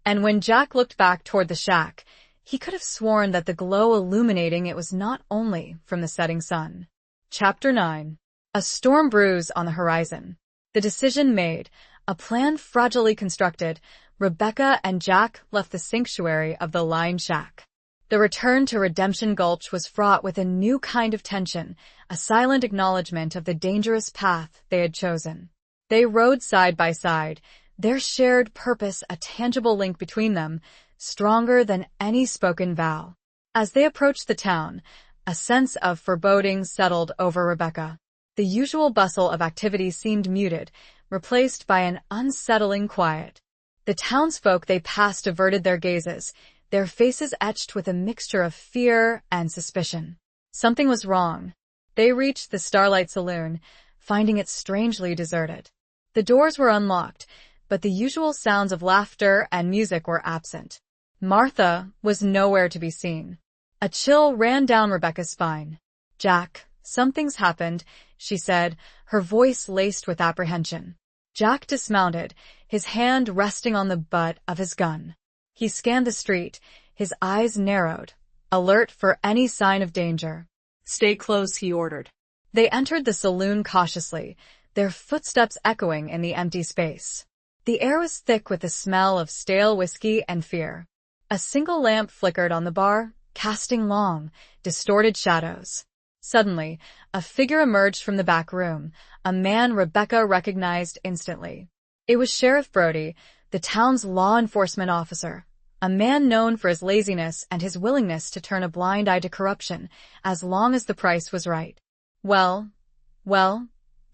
And when Jack looked back toward the shack, he could have sworn that the glow illuminating it was not only from the setting sun. Chapter 9. A storm brews on the horizon. The decision made, a plan fragilely constructed, Rebecca and Jack left the sanctuary of the Lion Shack. The return to Redemption Gulch was fraught with a new kind of tension, a silent acknowledgement of the dangerous path they had chosen. They rode side by side, their shared purpose a tangible link between them, stronger than any spoken vow. As they approached the town, a sense of foreboding settled over Rebecca. The usual bustle of activity seemed muted, replaced by an unsettling quiet. The townsfolk they passed averted their gazes, their faces etched with a mixture of fear and suspicion. Something was wrong. They reached the Starlight Saloon, finding it strangely deserted. The doors were unlocked, but the usual sounds of laughter and music were absent. Martha was nowhere to be seen. A chill ran down Rebecca's spine. "Jack, something's happened," she said, her voice laced with apprehension. Jack dismounted, his hand resting on the butt of his gun. He scanned the street, his eyes narrowed, alert for any sign of danger. "Stay close," he ordered. They entered the saloon cautiously, their footsteps echoing in the empty space. The air was thick with the smell of stale whiskey and fear. A single lamp flickered on the bar, casting long, distorted shadows. Suddenly, a figure emerged from the back room, a man Rebecca recognized instantly. It was Sheriff Brody, the town's law enforcement officer, a man known for his laziness and his willingness to turn a blind eye to corruption, as long as the price was right. Well,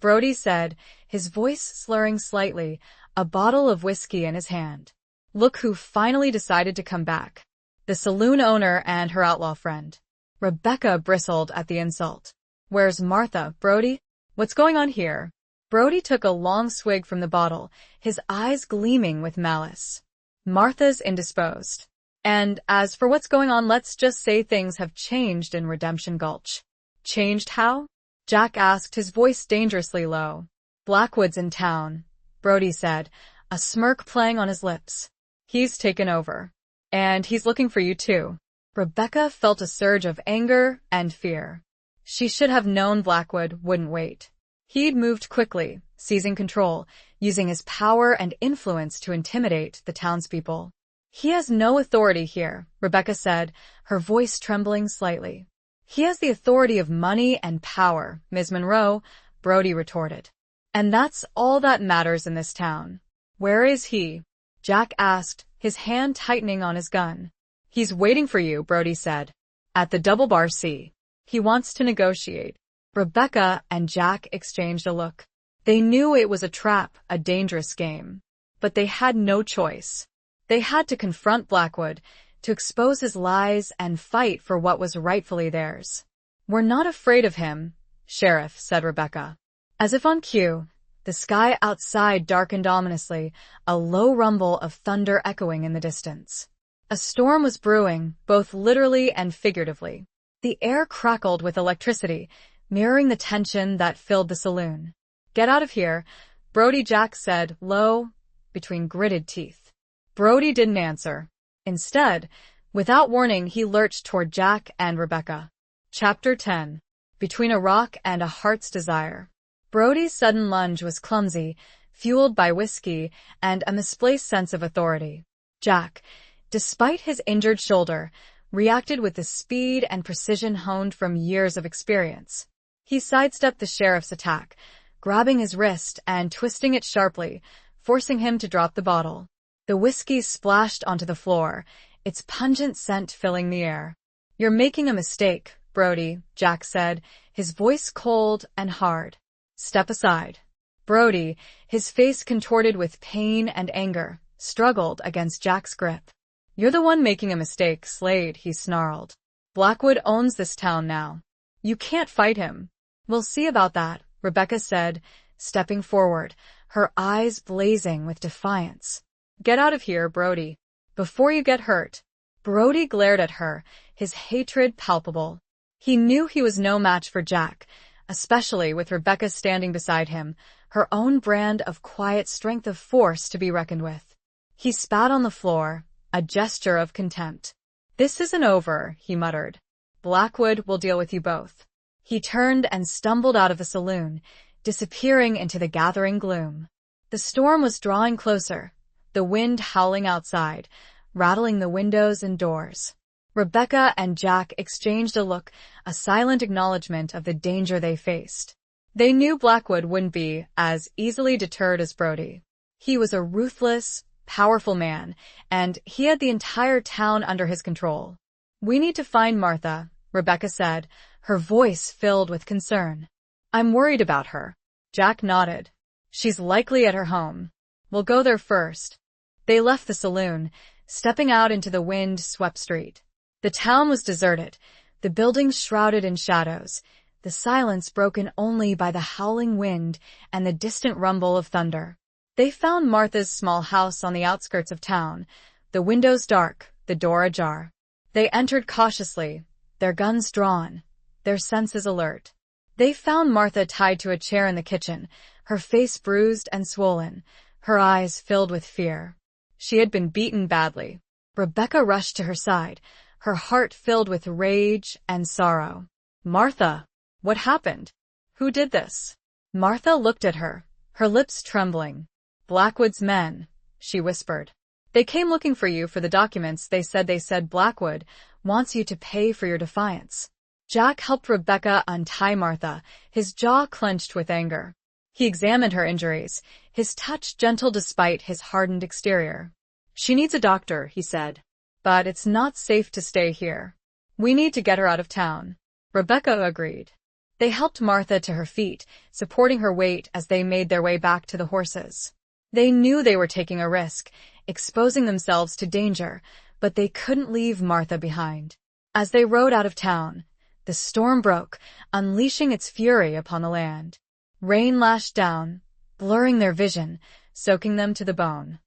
Brody said, his voice slurring slightly, a bottle of whiskey in his hand. Look who finally decided to come back. The saloon owner and her outlaw friend. Rebecca bristled at the insult. "Where's Martha, Brody? What's going on here?" Brody took a long swig from the bottle, his eyes gleaming with malice. "Martha's indisposed. And as for what's going on, let's just say things have changed in Redemption Gulch." "Changed how?" Jack asked, his voice dangerously low. "Blackwood's in town," Brody said, a smirk playing on his lips. "He's taken over. And he's looking for you too." Rebecca felt a surge of anger and fear. She should have known Blackwood wouldn't wait. He'd moved quickly, seizing control, using his power and influence to intimidate the townspeople. "He has no authority here," Rebecca said, her voice trembling slightly. "He has the authority of money and power, Ms. Monroe," Brody retorted. "And that's all that matters in this town." "Where is he?" Jack asked, his hand tightening on his gun. "He's waiting for you," Brody said. "At the Double Bar C. He wants to negotiate." Rebecca and Jack exchanged a look. They knew it was a trap, a dangerous game. But they had no choice. They had to confront Blackwood, to expose his lies and fight for what was rightfully theirs. "We're not afraid of him, Sheriff," said Rebecca. As if on cue, the sky outside darkened ominously, a low rumble of thunder echoing in the distance. A storm was brewing, both literally and figuratively. The air crackled with electricity, mirroring the tension that filled the saloon. "Get out of here," Brody, Jack said, low, between gritted teeth. Brody didn't answer. Instead, without warning, he lurched toward Jack and Rebecca. Chapter 10. Between a Rock and a Heart's Desire. Brody's sudden lunge was clumsy, fueled by whiskey and a misplaced sense of authority. Jack, despite his injured shoulder, reacted with the speed and precision honed from years of experience. He sidestepped the sheriff's attack, grabbing his wrist and twisting it sharply, forcing him to drop the bottle. The whiskey splashed onto the floor, its pungent scent filling the air. "You're making a mistake, Brody," Jack said, his voice cold and hard. "Step aside." Brody, his face contorted with pain and anger, struggled against Jack's grip. "You're the one making a mistake, Slade," he snarled. "Blackwood owns this town now. You can't fight him." "We'll see about that," Rebecca said, stepping forward, her eyes blazing with defiance. "Get out of here, Brody, before you get hurt." Brody glared at her, his hatred palpable. He knew he was no match for Jack, especially with Rebecca standing beside him, her own brand of quiet strength of force to be reckoned with. He spat on the floor, a gesture of contempt. "This isn't over," he muttered. "Blackwood will deal with you both." He turned and stumbled out of the saloon, disappearing into the gathering gloom. The storm was drawing closer, the wind howling outside, rattling the windows and doors. Rebecca and Jack exchanged a look, a silent acknowledgement of the danger they faced. They knew Blackwood wouldn't be as easily deterred as Brody. He was a ruthless, powerful man, and he had the entire town under his control. "We need to find Martha," Rebecca said, her voice filled with concern. "I'm worried about her." Jack nodded. "She's likely at her home. We'll go there first." They left the saloon, stepping out into the wind-swept street. The town was deserted, the buildings shrouded in shadows, the silence broken only by the howling wind and the distant rumble of thunder. They found Martha's small house on the outskirts of town, the windows dark, the door ajar. They entered cautiously, their guns drawn, their senses alert. They found Martha tied to a chair in the kitchen, her face bruised and swollen, her eyes filled with fear. She had been beaten badly. Rebecca rushed to her side, her heart filled with rage and sorrow. "Martha, what happened? Who did this?" Martha looked at her, her lips trembling. "Blackwood's men," she whispered. "They came looking for you for the documents. They said Blackwood wants you to pay for your defiance." Jack helped Rebecca untie Martha, his jaw clenched with anger. He examined her injuries, his touch gentle despite his hardened exterior. "She needs a doctor," he said. "But it's not safe to stay here. We need to get her out of town." Rebecca agreed. They helped Martha to her feet, supporting her weight as they made their way back to the horses. They knew they were taking a risk, exposing themselves to danger, but they couldn't leave Martha behind. As they rode out of town, the storm broke, unleashing its fury upon the land. Rain lashed down, blurring their vision, soaking them to the bone.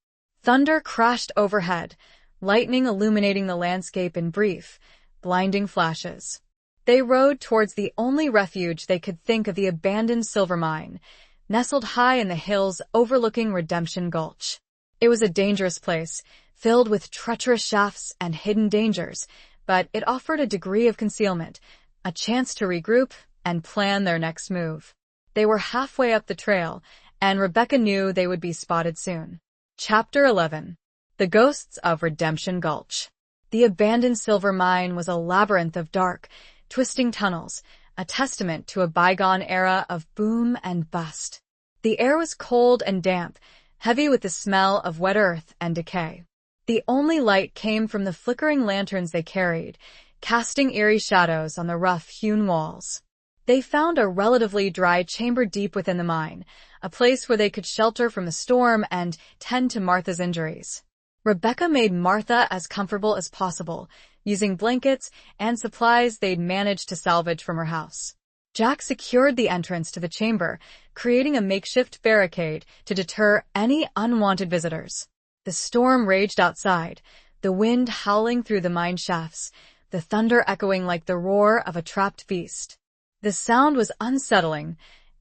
Thunder crashed overhead, lightning illuminating the landscape in brief, blinding flashes. They rode towards the only refuge they could think of, the abandoned silver mine, nestled high in the hills overlooking Redemption Gulch. It was a dangerous place, filled with treacherous shafts and hidden dangers, but it offered a degree of concealment, a chance to regroup and plan their next move. They were halfway up the trail, and Rebecca knew they would be spotted soon. Chapter 11. The Ghosts of Redemption Gulch. The abandoned silver mine was a labyrinth of dark, twisting tunnels, a testament to a bygone era of boom and bust. The air was cold and damp, heavy with the smell of wet earth and decay. The only light came from the flickering lanterns they carried, casting eerie shadows on the rough-hewn walls. They found a relatively dry chamber deep within the mine, a place where they could shelter from the storm and tend to Martha's injuries. Rebecca made Martha as comfortable as possible, using blankets and supplies they'd managed to salvage from her house. Jack secured the entrance to the chamber, creating a makeshift barricade to deter any unwanted visitors. The storm raged outside, the wind howling through the mine shafts, the thunder echoing like the roar of a trapped beast. The sound was unsettling,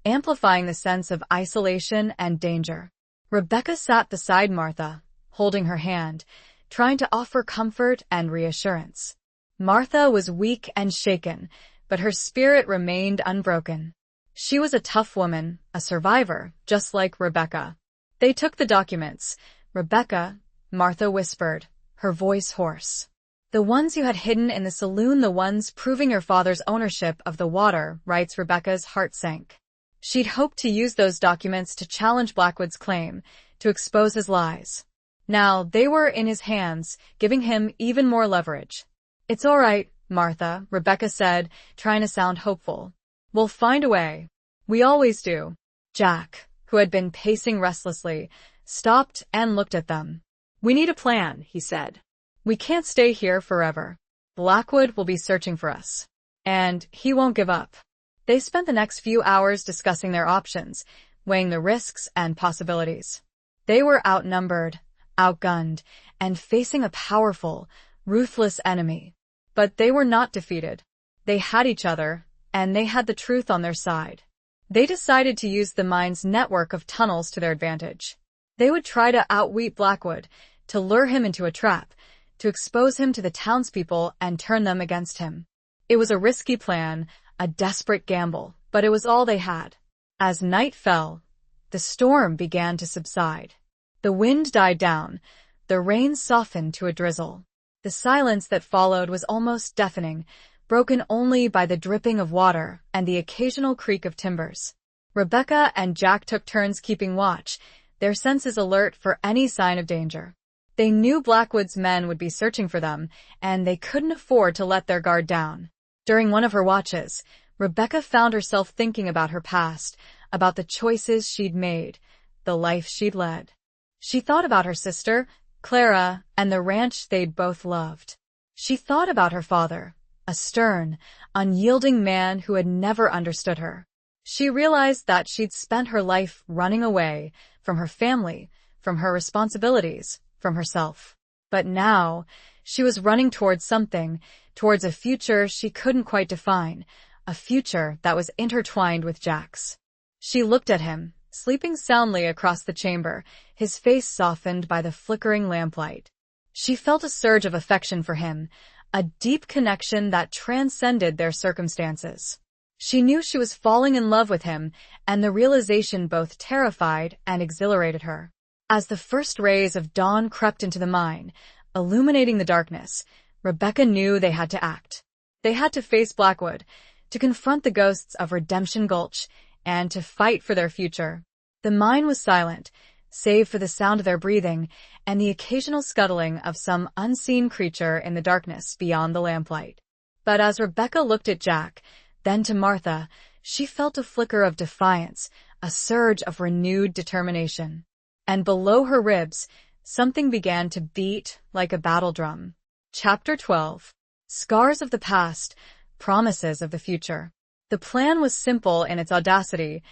amplifying the sense of isolation and danger. Rebecca sat beside Martha, holding her hand, trying to offer comfort and reassurance. Martha was weak and shaken, but her spirit remained unbroken. She was a tough woman, a survivor, just like Rebecca. They took the documents. "Rebecca," Martha whispered, her voice hoarse. "The ones you had hidden in the saloon, the ones proving your father's ownership of the water," writes. Rebecca's heart sank. She'd hoped to use those documents to challenge Blackwood's claim, to expose his lies. Now they were in his hands, giving him even more leverage. "It's all right, Martha," Rebecca said, trying to sound hopeful. "We'll find a way. We always do." Jack, who had been pacing restlessly, stopped and looked at them. "We need a plan," he said. "We can't stay here forever. Blackwood will be searching for us. And he won't give up." They spent the next few hours discussing their options, weighing the risks and possibilities. They were outnumbered, outgunned, and facing a powerful, ruthless enemy. But they were not defeated. They had each other, and they had the truth on their side. They decided to use the mine's network of tunnels to their advantage. They would try to outwit Blackwood, to lure him into a trap, to expose him to the townspeople and turn them against him. It was a risky plan, a desperate gamble, but it was all they had. As night fell, the storm began to subside. The wind died down, the rain softened to a drizzle. The silence that followed was almost deafening, broken only by the dripping of water and the occasional creak of timbers. Rebecca and Jack took turns keeping watch, their senses alert for any sign of danger. They knew Blackwood's men would be searching for them, and they couldn't afford to let their guard down. During one of her watches, Rebecca found herself thinking about her past, about the choices she'd made, the life she'd led. She thought about her sister, Clara, and the ranch they'd both loved. She thought about her father, a stern, unyielding man who had never understood her. She realized that she'd spent her life running away from her family, from her responsibilities, from herself. But now, she was running towards something, towards a future she couldn't quite define, a future that was intertwined with Jack's. She looked at him, sleeping soundly across the chamber, his face softened by the flickering lamplight. She felt a surge of affection for him, a deep connection that transcended their circumstances. She knew she was falling in love with him, and the realization both terrified and exhilarated her. As the first rays of dawn crept into the mine, illuminating the darkness, Rebecca knew they had to act. They had to face Blackwood, to confront the ghosts of Redemption Gulch, and to fight for their future. The mine was silent, save for the sound of their breathing and the occasional scuttling of some unseen creature in the darkness beyond the lamplight. But as Rebecca looked at Jack, then to Martha, she felt a flicker of defiance, a surge of renewed determination. And below her ribs, something began to beat like a battle drum. Chapter 12. Scars of the Past, Promises of the Future. The plan was simple in its audacity,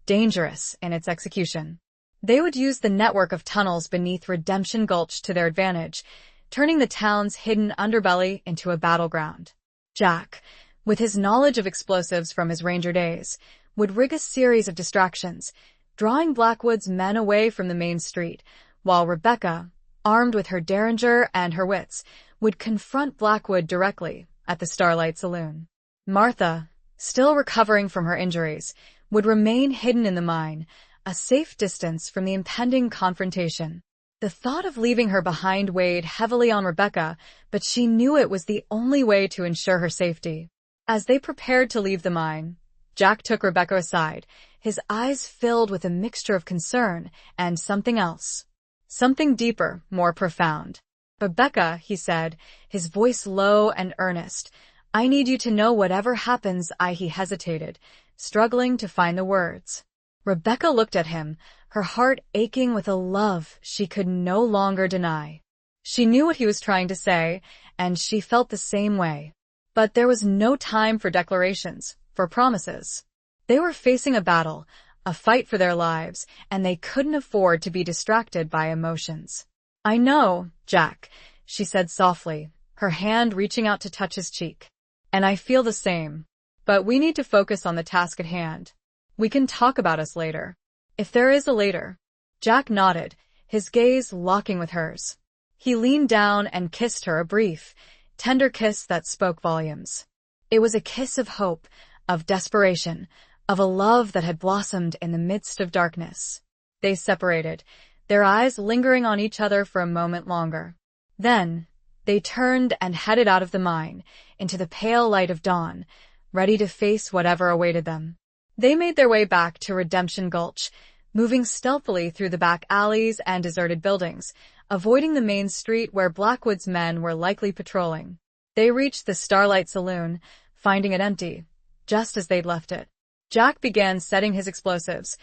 dangerous in its execution. They would use the network of tunnels beneath Redemption Gulch to their advantage, turning the town's hidden underbelly into a battleground. Jack, with his knowledge of explosives from his ranger days, would rig a series of distractions, drawing Blackwood's men away from the main street, while Rebecca, armed with her derringer and her wits, would confront Blackwood directly at the Starlight Saloon. Martha, still recovering from her injuries, would remain hidden in the mine, a safe distance from the impending confrontation. The thought of leaving her behind weighed heavily on Rebecca, but she knew it was the only way to ensure her safety. As they prepared to leave the mine, Jack took Rebecca aside, his eyes filled with a mixture of concern and something else. Something deeper, more profound. "Rebecca," he said, his voice low and earnest, "I need you to know whatever happens." He hesitated, struggling to find the words. Rebecca looked at him, her heart aching with a love she could no longer deny. She knew what he was trying to say, and she felt the same way. But there was no time for declarations, for promises. They were facing a battle, a fight for their lives, and they couldn't afford to be distracted by emotions. "I know, Jack," she said softly, her hand reaching out to touch his cheek. "And I feel the same. But we need to focus on the task at hand. We can talk about us later. If there is a later." Jack nodded, his gaze locking with hers. He leaned down and kissed her, a brief, tender kiss that spoke volumes. It was a kiss of hope, of desperation, of a love that had blossomed in the midst of darkness. They separated, their eyes lingering on each other for a moment longer. Then, they turned and headed out of the mine, into the pale light of dawn, ready to face whatever awaited them. They made their way back to Redemption Gulch, moving stealthily through the back alleys and deserted buildings, avoiding the main street where Blackwood's men were likely patrolling. They reached the Starlight Saloon, finding it empty, just as they'd left it. Jack began setting his explosives,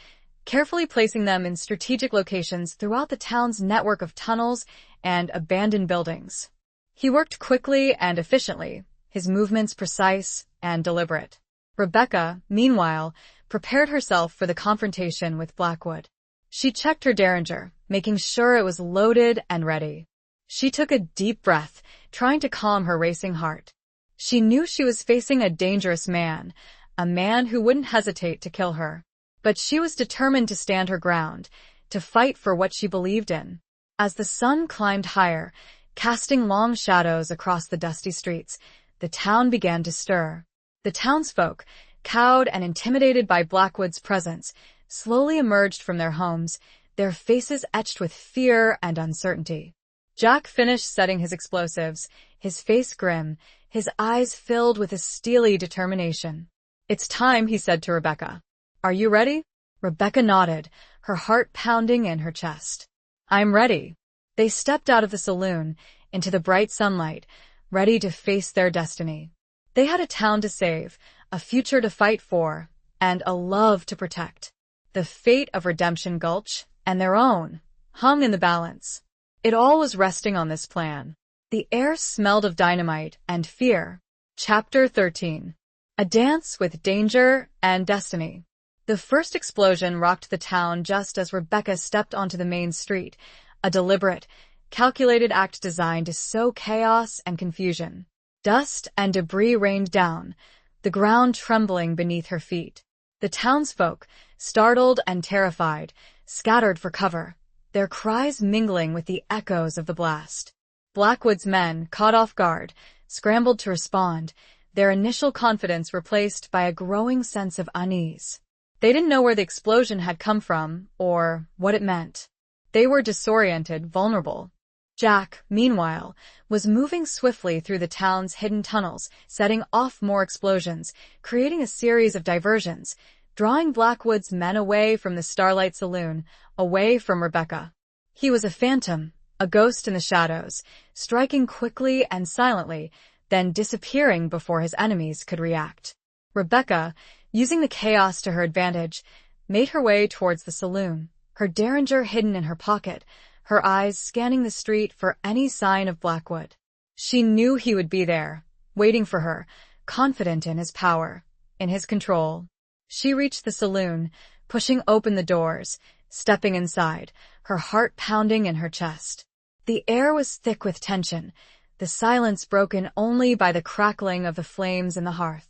carefully placing them in strategic locations throughout the town's network of tunnels and abandoned buildings. He worked quickly and efficiently, his movements precise and deliberate. Rebecca, meanwhile, prepared herself for the confrontation with Blackwood. She checked her derringer, making sure it was loaded and ready. She took a deep breath, trying to calm her racing heart. She knew she was facing a dangerous man, a man who wouldn't hesitate to kill her. But she was determined to stand her ground, to fight for what she believed in. As the sun climbed higher, casting long shadows across the dusty streets, the town began to stir. The townsfolk, cowed and intimidated by Blackwood's presence, slowly emerged from their homes, their faces etched with fear and uncertainty. Jack finished setting his explosives, his face grim, his eyes filled with a steely determination. "It's time," he said to Rebecca. "Are you ready?" Rebecca nodded, her heart pounding in her chest. "I'm ready." They stepped out of the saloon, into the bright sunlight, ready to face their destiny. They had a town to save, a future to fight for, and a love to protect. The fate of Redemption Gulch, and their own, hung in the balance. It all was resting on this plan. The air smelled of dynamite and fear. Chapter 13. A Dance with Danger and Destiny. The first explosion rocked the town just as Rebecca stepped onto the main street, a deliberate, calculated act designed to sow chaos and confusion. Dust and debris rained down, the ground trembling beneath her feet. The townsfolk, startled and terrified, scattered for cover, their cries mingling with the echoes of the blast. Blackwood's men, caught off guard, scrambled to respond, their initial confidence replaced by a growing sense of unease. They didn't know where the explosion had come from, or what it meant. They were disoriented, vulnerable. Jack, meanwhile, was moving swiftly through the town's hidden tunnels, setting off more explosions, creating a series of diversions, drawing Blackwood's men away from the Starlight Saloon, away from Rebecca. He was a phantom, a ghost in the shadows, striking quickly and silently, then disappearing before his enemies could react. Rebecca, using the chaos to her advantage, made her way towards the saloon, her derringer hidden in her pocket, her eyes scanning the street for any sign of Blackwood. She knew he would be there, waiting for her, confident in his power, in his control. She reached the saloon, pushing open the doors, stepping inside, her heart pounding in her chest. The air was thick with tension, the silence broken only by the crackling of the flames in the hearth.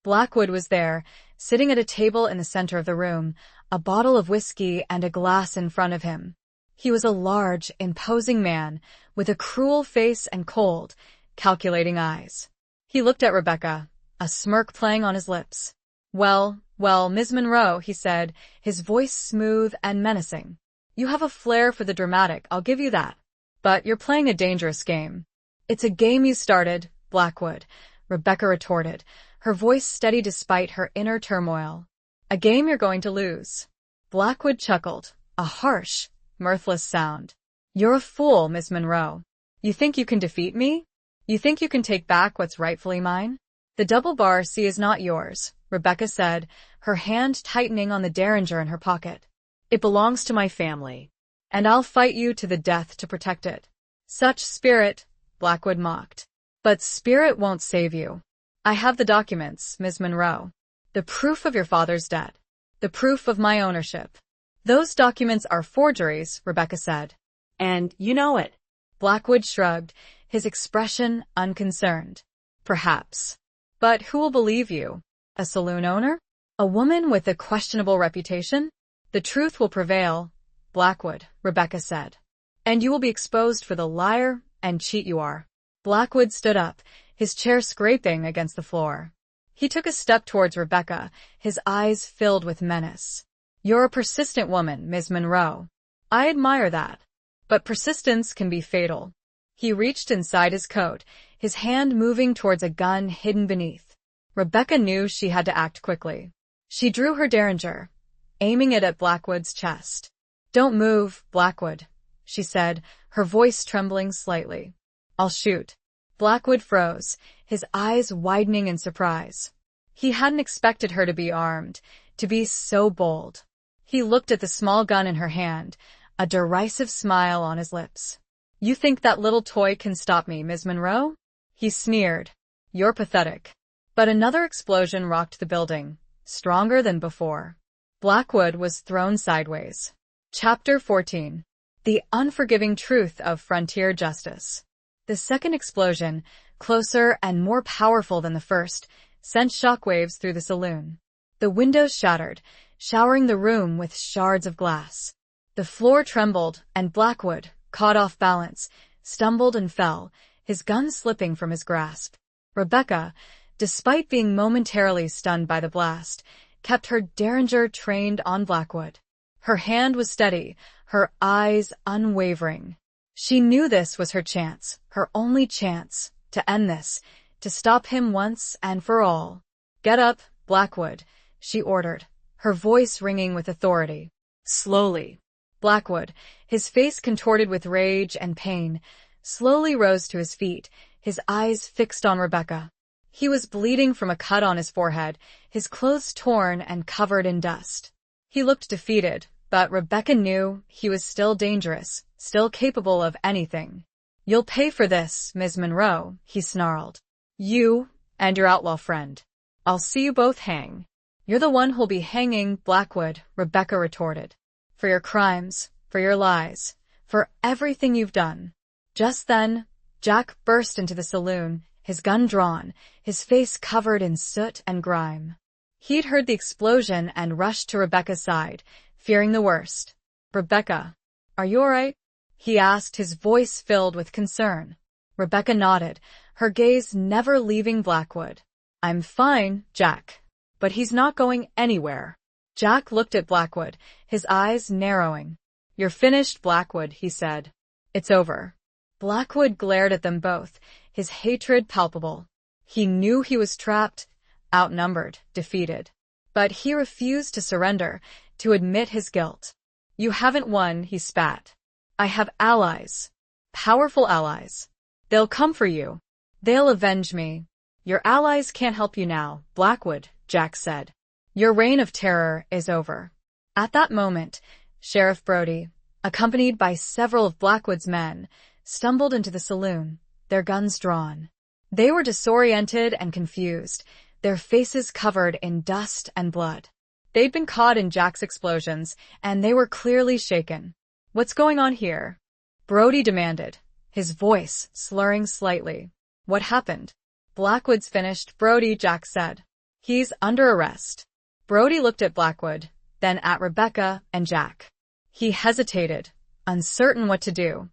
Blackwood was there, sitting at a table in the center of the room, a bottle of whiskey and a glass in front of him. He was a large, imposing man, with a cruel face and cold, calculating eyes. He looked at Rebecca, a smirk playing on his lips. Well, Miss Monroe," he said, his voice smooth and menacing. "You have a flair for the dramatic, I'll give you that. But you're playing a dangerous game." "It's a game you started, Blackwood," Rebecca retorted, her voice steady despite her inner turmoil. "A game you're going to lose." Blackwood chuckled, a harsh, mirthless sound. "You're a fool, Miss Monroe. You think you can defeat me? You think you can take back what's rightfully mine?" "The double bar C is not yours," Rebecca said, her hand tightening on the derringer in her pocket. "It belongs to my family, and I'll fight you to the death to protect it." "Such spirit," Blackwood mocked. "But spirit won't save you. I have the documents, Miss Monroe. The proof of your father's debt. The proof of my ownership." "Those documents are forgeries," Rebecca said. And you know it. Blackwood shrugged, his expression unconcerned. "Perhaps. But who will believe you? A saloon owner? A woman with a questionable reputation?" "The truth will prevail, Blackwood," Rebecca said. "And you will be exposed for the liar and cheat you are." Blackwood stood up, his chair scraping against the floor. He took a step towards Rebecca, his eyes filled with menace. "You're a persistent woman, Miss Monroe. I admire that. But persistence can be fatal." He reached inside his coat, his hand moving towards a gun hidden beneath. Rebecca knew she had to act quickly. She drew her derringer, aiming it at Blackwood's chest. "Don't move, Blackwood," she said, her voice trembling slightly. "I'll shoot." Blackwood froze, his eyes widening in surprise. He hadn't expected her to be armed, to be so bold. He looked at the small gun in her hand, a derisive smile on his lips. "You think that little toy can stop me, Miss Monroe?" He sneered. "You're pathetic." But another explosion rocked the building, stronger than before. Blackwood was thrown sideways. Chapter 14. The Unforgiving Truth of Frontier Justice. The second explosion, closer and more powerful than the first, sent shockwaves through the saloon. The windows shattered, showering the room with shards of glass. The floor trembled, and Blackwood, caught off balance, stumbled and fell, his gun slipping from his grasp. Rebecca, despite being momentarily stunned by the blast, kept her derringer trained on Blackwood. Her hand was steady, her eyes unwavering. She knew this was her chance, her only chance, to end this, to stop him once and for all. "Get up, Blackwood," she ordered, her voice ringing with authority. Slowly. Blackwood, his face contorted with rage and pain, slowly rose to his feet, his eyes fixed on Rebecca. He was bleeding from a cut on his forehead, his clothes torn and covered in dust. He looked defeated, but Rebecca knew he was still dangerous, still capable of anything. "You'll pay for this, Ms. Monroe," he snarled. "You and your outlaw friend. I'll see you both hang." "You're the one who'll be hanging, Blackwood," Rebecca retorted. "For your crimes, for your lies, for everything you've done." Just then, Jack burst into the saloon, his gun drawn, his face covered in soot and grime. He'd heard the explosion and rushed to Rebecca's side, fearing the worst. "Rebecca, are you all right?" he asked, his voice filled with concern. Rebecca nodded, her gaze never leaving Blackwood. "I'm fine, Jack. But he's not going anywhere." Jack looked at Blackwood, his eyes narrowing. "You're finished, Blackwood," he said. "It's over." Blackwood glared at them both, his hatred palpable. He knew he was trapped, outnumbered, defeated. But he refused to surrender, to admit his guilt. "You haven't won," he spat. "I have allies. Powerful allies. They'll come for you. They'll avenge me." "Your allies can't help you now, Blackwood," Jack said. "Your reign of terror is over." At that moment, Sheriff Brody, accompanied by several of Blackwood's men, stumbled into the saloon, their guns drawn. They were disoriented and confused, their faces covered in dust and blood. They'd been caught in Jack's explosions, and they were clearly shaken. "What's going on here?" Brody demanded, his voice slurring slightly. "What happened?" "Blackwood's finished, Brody," Jack said. "He's under arrest." Brody looked at Blackwood, then at Rebecca and Jack. He hesitated, uncertain what to do.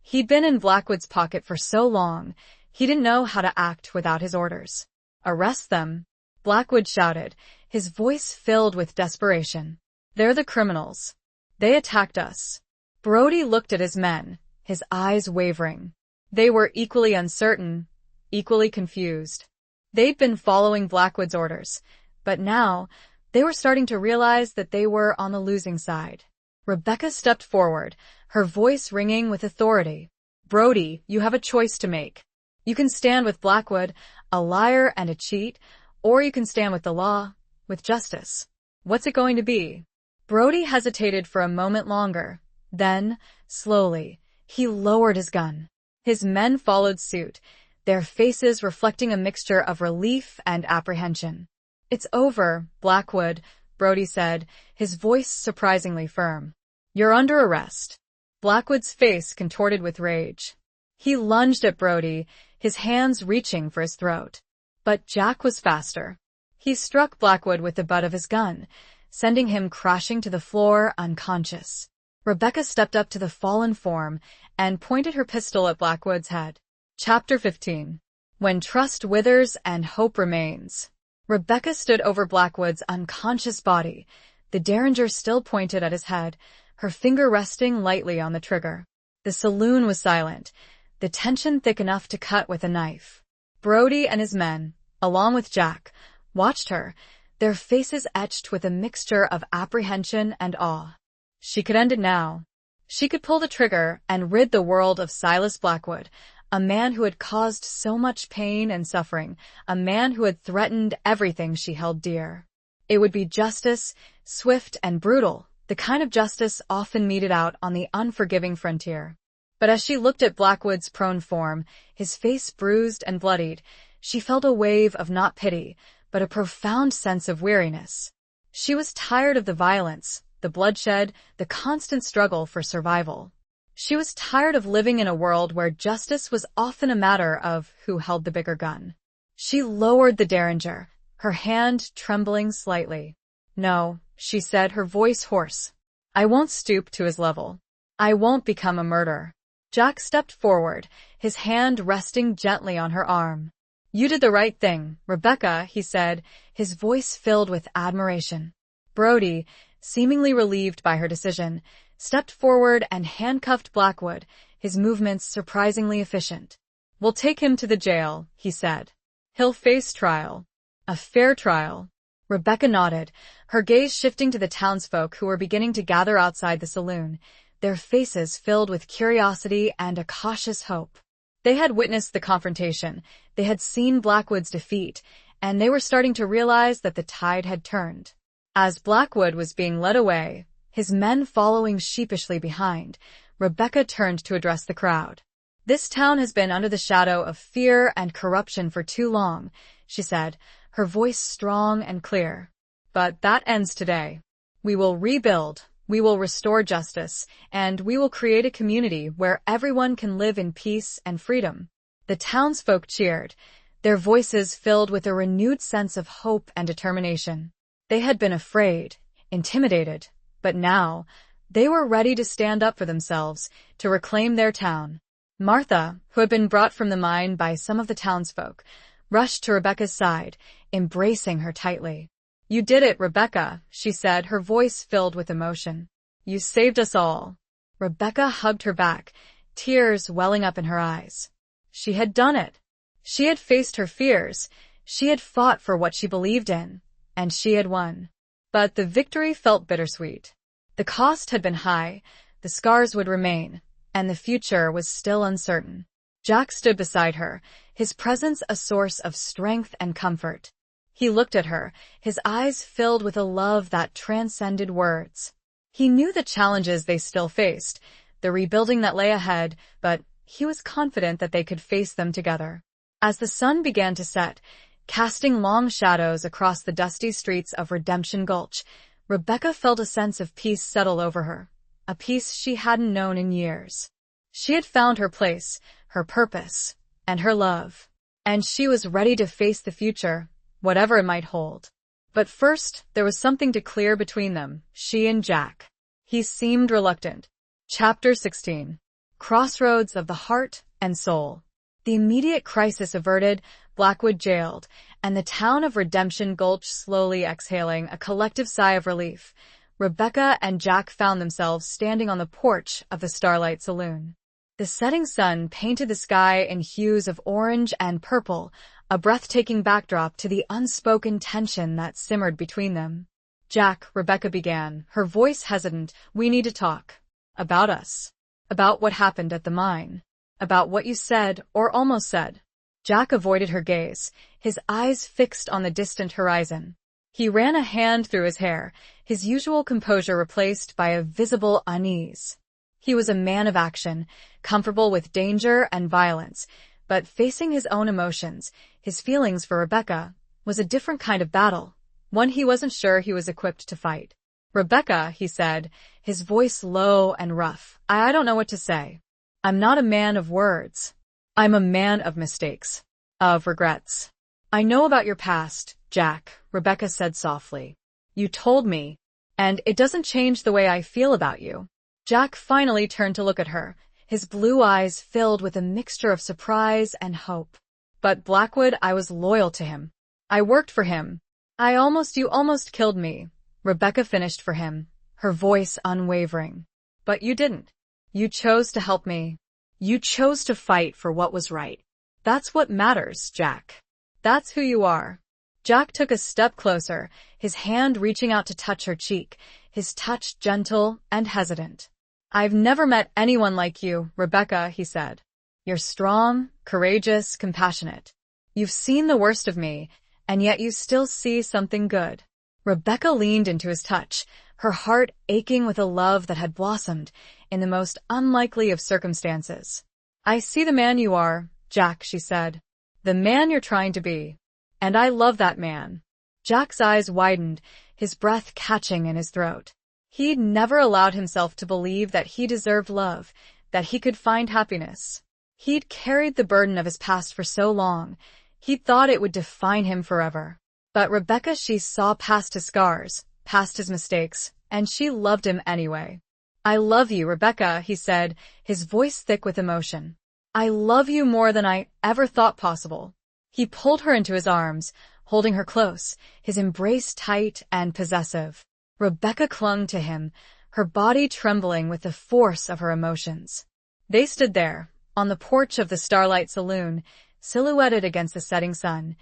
He'd been in Blackwood's pocket for so long, he didn't know how to act without his orders. "Arrest them," Blackwood shouted, his voice filled with desperation. "They're the criminals. They attacked us." Brody looked at his men, his eyes wavering. They were equally uncertain, equally confused. They'd been following Blackwood's orders, but now they were starting to realize that they were on the losing side. Rebecca stepped forward, her voice ringing with authority. "Brody, you have a choice to make. You can stand with Blackwood, a liar and a cheat, or you can stand with the law, with justice. What's it going to be?" Brody hesitated for a moment longer. Then, slowly, he lowered his gun. His men followed suit, their faces reflecting a mixture of relief and apprehension. "It's over, Blackwood," Brody said, his voice surprisingly firm. "You're under arrest." Blackwood's face contorted with rage. He lunged at Brody, his hands reaching for his throat. But Jack was faster. He struck Blackwood with the butt of his gun, sending him crashing to the floor unconscious. Rebecca stepped up to the fallen form and pointed her pistol at Blackwood's head. Chapter 15. When Trust Withers and Hope Remains. Rebecca stood over Blackwood's unconscious body, the derringer still pointed at his head, her finger resting lightly on the trigger. The saloon was silent, the tension thick enough to cut with a knife. Brody and his men, along with Jack, watched her, their faces etched with a mixture of apprehension and awe. She could end it now. She could pull the trigger and rid the world of Silas Blackwood, a man who had caused so much pain and suffering, a man who had threatened everything she held dear. It would be justice, swift and brutal, the kind of justice often meted out on the unforgiving frontier. But as she looked at Blackwood's prone form, his face bruised and bloodied, she felt a wave of not pity, but a profound sense of weariness. She was tired of the violence, the bloodshed, the constant struggle for survival. She was tired of living in a world where justice was often a matter of who held the bigger gun. She lowered the derringer, her hand trembling slightly. "No," she said, her voice hoarse. "I won't stoop to his level. I won't become a murderer." Jack stepped forward, his hand resting gently on her arm. "You did the right thing, Rebecca," he said, his voice filled with admiration. Brody, seemingly relieved by her decision, stepped forward and handcuffed Blackwood, his movements surprisingly efficient. "We'll take him to the jail," he said. "He'll face trial. A fair trial." Rebecca nodded, her gaze shifting to the townsfolk who were beginning to gather outside the saloon, their faces filled with curiosity and a cautious hope. They had witnessed the confrontation, they had seen Blackwood's defeat, and they were starting to realize that the tide had turned. As Blackwood was being led away, his men following sheepishly behind, Rebecca turned to address the crowd. "This town has been under the shadow of fear and corruption for too long," she said, her voice strong and clear. "But that ends today. We will rebuild, we will restore justice, and we will create a community where everyone can live in peace and freedom." The townsfolk cheered, their voices filled with a renewed sense of hope and determination. They had been afraid, intimidated, but now, they were ready to stand up for themselves, to reclaim their town. Martha, who had been brought from the mine by some of the townsfolk, rushed to Rebecca's side, embracing her tightly. "You did it, Rebecca," she said, her voice filled with emotion. "You saved us all." Rebecca hugged her back, tears welling up in her eyes. She had done it. She had faced her fears, she had fought for what she believed in, and she had won. But the victory felt bittersweet. The cost had been high, the scars would remain, and the future was still uncertain. Jack stood beside her, his presence a source of strength and comfort. He looked at her, his eyes filled with a love that transcended words. He knew the challenges they still faced, the rebuilding that lay ahead, but he was confident that they could face them together. As the sun began to set, casting long shadows across the dusty streets of Redemption Gulch, Rebecca felt a sense of peace settle over her, a peace she hadn't known in years. She had found her place, her purpose, and her love, and she was ready to face the future, whatever it might hold. But first, there was something to clear between them, she and Jack. He seemed reluctant. Chapter 16. Crossroads of the Heart and Soul. The immediate crisis averted, Blackwood jailed, and the town of Redemption Gulch slowly exhaling a collective sigh of relief, Rebecca and Jack found themselves standing on the porch of the Starlight Saloon. The setting sun painted the sky in hues of orange and purple, a breathtaking backdrop to the unspoken tension that simmered between them. "Jack," Rebecca began, her voice hesitant, "we need to talk. About us. About what happened at the mine. About what you said, or almost said." Jack avoided her gaze, his eyes fixed on the distant horizon. He ran a hand through his hair, his usual composure replaced by a visible unease. He was a man of action, comfortable with danger and violence, but facing his own emotions, his feelings for Rebecca, was a different kind of battle, one he wasn't sure he was equipped to fight. "Rebecca," he said, his voice low and rough, I don't know what to say. I'm not a man of words. I'm a man of mistakes, of regrets. I know about your past, Jack," Rebecca said softly. "You told me, and it doesn't change the way I feel about you." Jack finally turned to look at her, his blue eyes filled with a mixture of surprise and hope. "But Blackwood, I was loyal to him. I worked for him. You almost killed me," Rebecca finished for him, her voice unwavering. "But you didn't. You chose to help me. You chose to fight for what was right. That's what matters, Jack. That's who you are." Jack took a step closer, his hand reaching out to touch her cheek, his touch gentle and hesitant. "I've never met anyone like you, Rebecca," he said. "You're strong, courageous, compassionate. You've seen the worst of me, and yet you still see something good." Rebecca leaned into his touch, her heart aching with a love that had blossomed in the most unlikely of circumstances. "I see the man you are, Jack," she said. "The man you're trying to be. And I love that man." Jack's eyes widened, his breath catching in his throat. He'd never allowed himself to believe that he deserved love, that he could find happiness. He'd carried the burden of his past for so long, he'd thought it would define him forever. But Rebecca, she saw past his scars, past his mistakes, and she loved him anyway. "I love you, Rebecca," he said, his voice thick with emotion. "I love you more than I ever thought possible." He pulled her into his arms, holding her close, his embrace tight and possessive. Rebecca clung to him, her body trembling with the force of her emotions. They stood there, on the porch of the Starlight Saloon, silhouetted against the setting sun,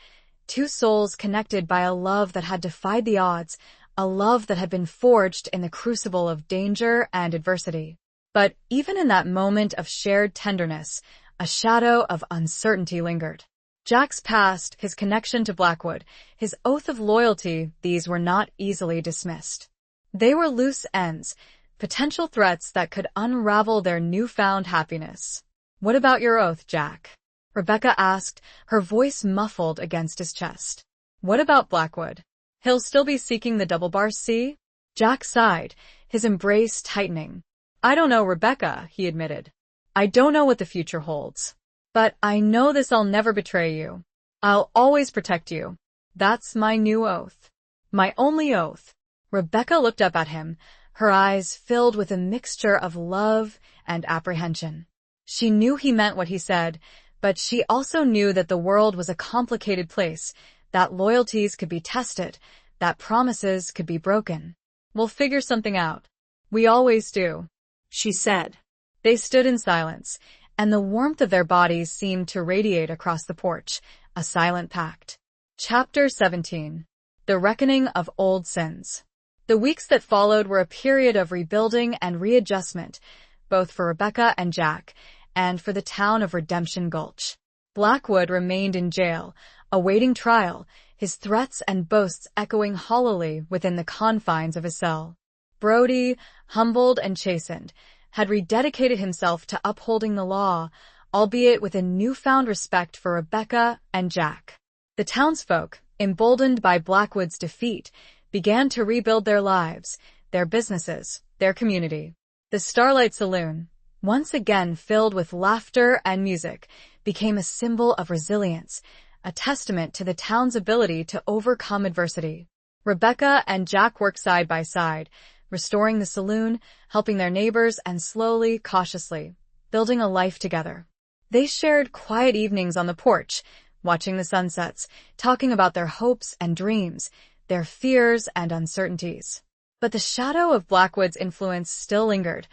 two souls connected by a love that had defied the odds, a love that had been forged in the crucible of danger and adversity. But even in that moment of shared tenderness, a shadow of uncertainty lingered. Jack's past, his connection to Blackwood, his oath of loyalty, these were not easily dismissed. They were loose ends, potential threats that could unravel their newfound happiness. "What about your oath, Jack?" Rebecca asked, her voice muffled against his chest. "What about Blackwood? He'll still be seeking the double-bar C?" Jack sighed, his embrace tightening. "I don't know, Rebecca," he admitted. "I don't know what the future holds. But I know this: I'll never betray you. I'll always protect you. That's my new oath. My only oath." Rebecca looked up at him, her eyes filled with a mixture of love and apprehension. She knew he meant what he said, but she also knew that the world was a complicated place, that loyalties could be tested, that promises could be broken. "We'll figure something out. We always do," she said. They stood in silence, and the warmth of their bodies seemed to radiate across the porch, a silent pact. Chapter 17. The Reckoning of Old Sins. The weeks that followed were a period of rebuilding and readjustment, both for Rebecca and Jack, and for the town of Redemption Gulch. Blackwood remained in jail, awaiting trial, his threats and boasts echoing hollowly within the confines of his cell. Brody, humbled and chastened, had rededicated himself to upholding the law, albeit with a newfound respect for Rebecca and Jack. The townsfolk, emboldened by Blackwood's defeat, began to rebuild their lives, their businesses, their community. The Starlight Saloon, once again filled with laughter and music, became a symbol of resilience, a testament to the town's ability to overcome adversity. Rebecca and Jack worked side by side, restoring the saloon, helping their neighbors, and slowly, cautiously, building a life together. They shared quiet evenings on the porch, watching the sunsets, talking about their hopes and dreams, their fears and uncertainties. But the shadow of Blackwood's influence still lingered,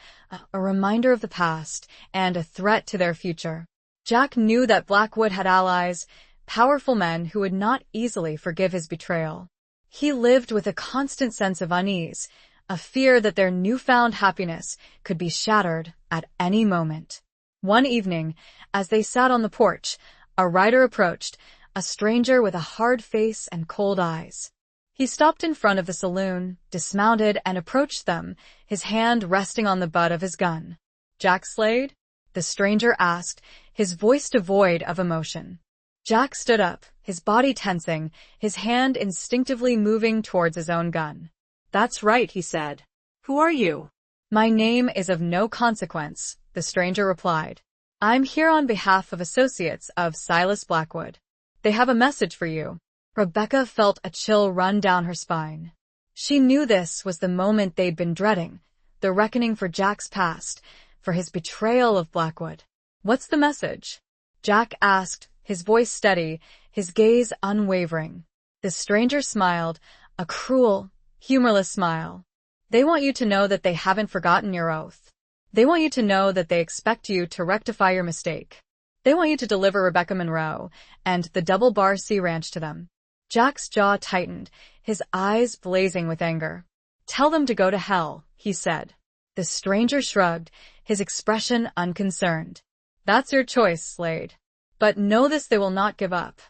a reminder of the past and a threat to their future. Jack knew that Blackwood had allies, powerful men who would not easily forgive his betrayal. He lived with a constant sense of unease, a fear that their newfound happiness could be shattered at any moment. One evening, as they sat on the porch, a rider approached, a stranger with a hard face and cold eyes. He stopped in front of the saloon, dismounted, and approached them, his hand resting on the butt of his gun. "Jack Slade?" the stranger asked, his voice devoid of emotion. Jack stood up, his body tensing, his hand instinctively moving towards his own gun. "That's right," he said. "Who are you?" "My name is of no consequence," the stranger replied. "I'm here on behalf of associates of Silas Blackwood. They have a message for you." Rebecca felt a chill run down her spine. She knew this was the moment they'd been dreading, the reckoning for Jack's past, for his betrayal of Blackwood. "What's the message?" Jack asked, his voice steady, his gaze unwavering. The stranger smiled, a cruel, humorless smile. "They want you to know that they haven't forgotten your oath. They want you to know that they expect you to rectify your mistake. They want you to deliver Rebecca Monroe and the Double Bar C Ranch to them." Jack's jaw tightened, his eyes blazing with anger. "Tell them to go to hell," he said. The stranger shrugged, his expression unconcerned. "That's your choice, Slade. But know this: they will not give up.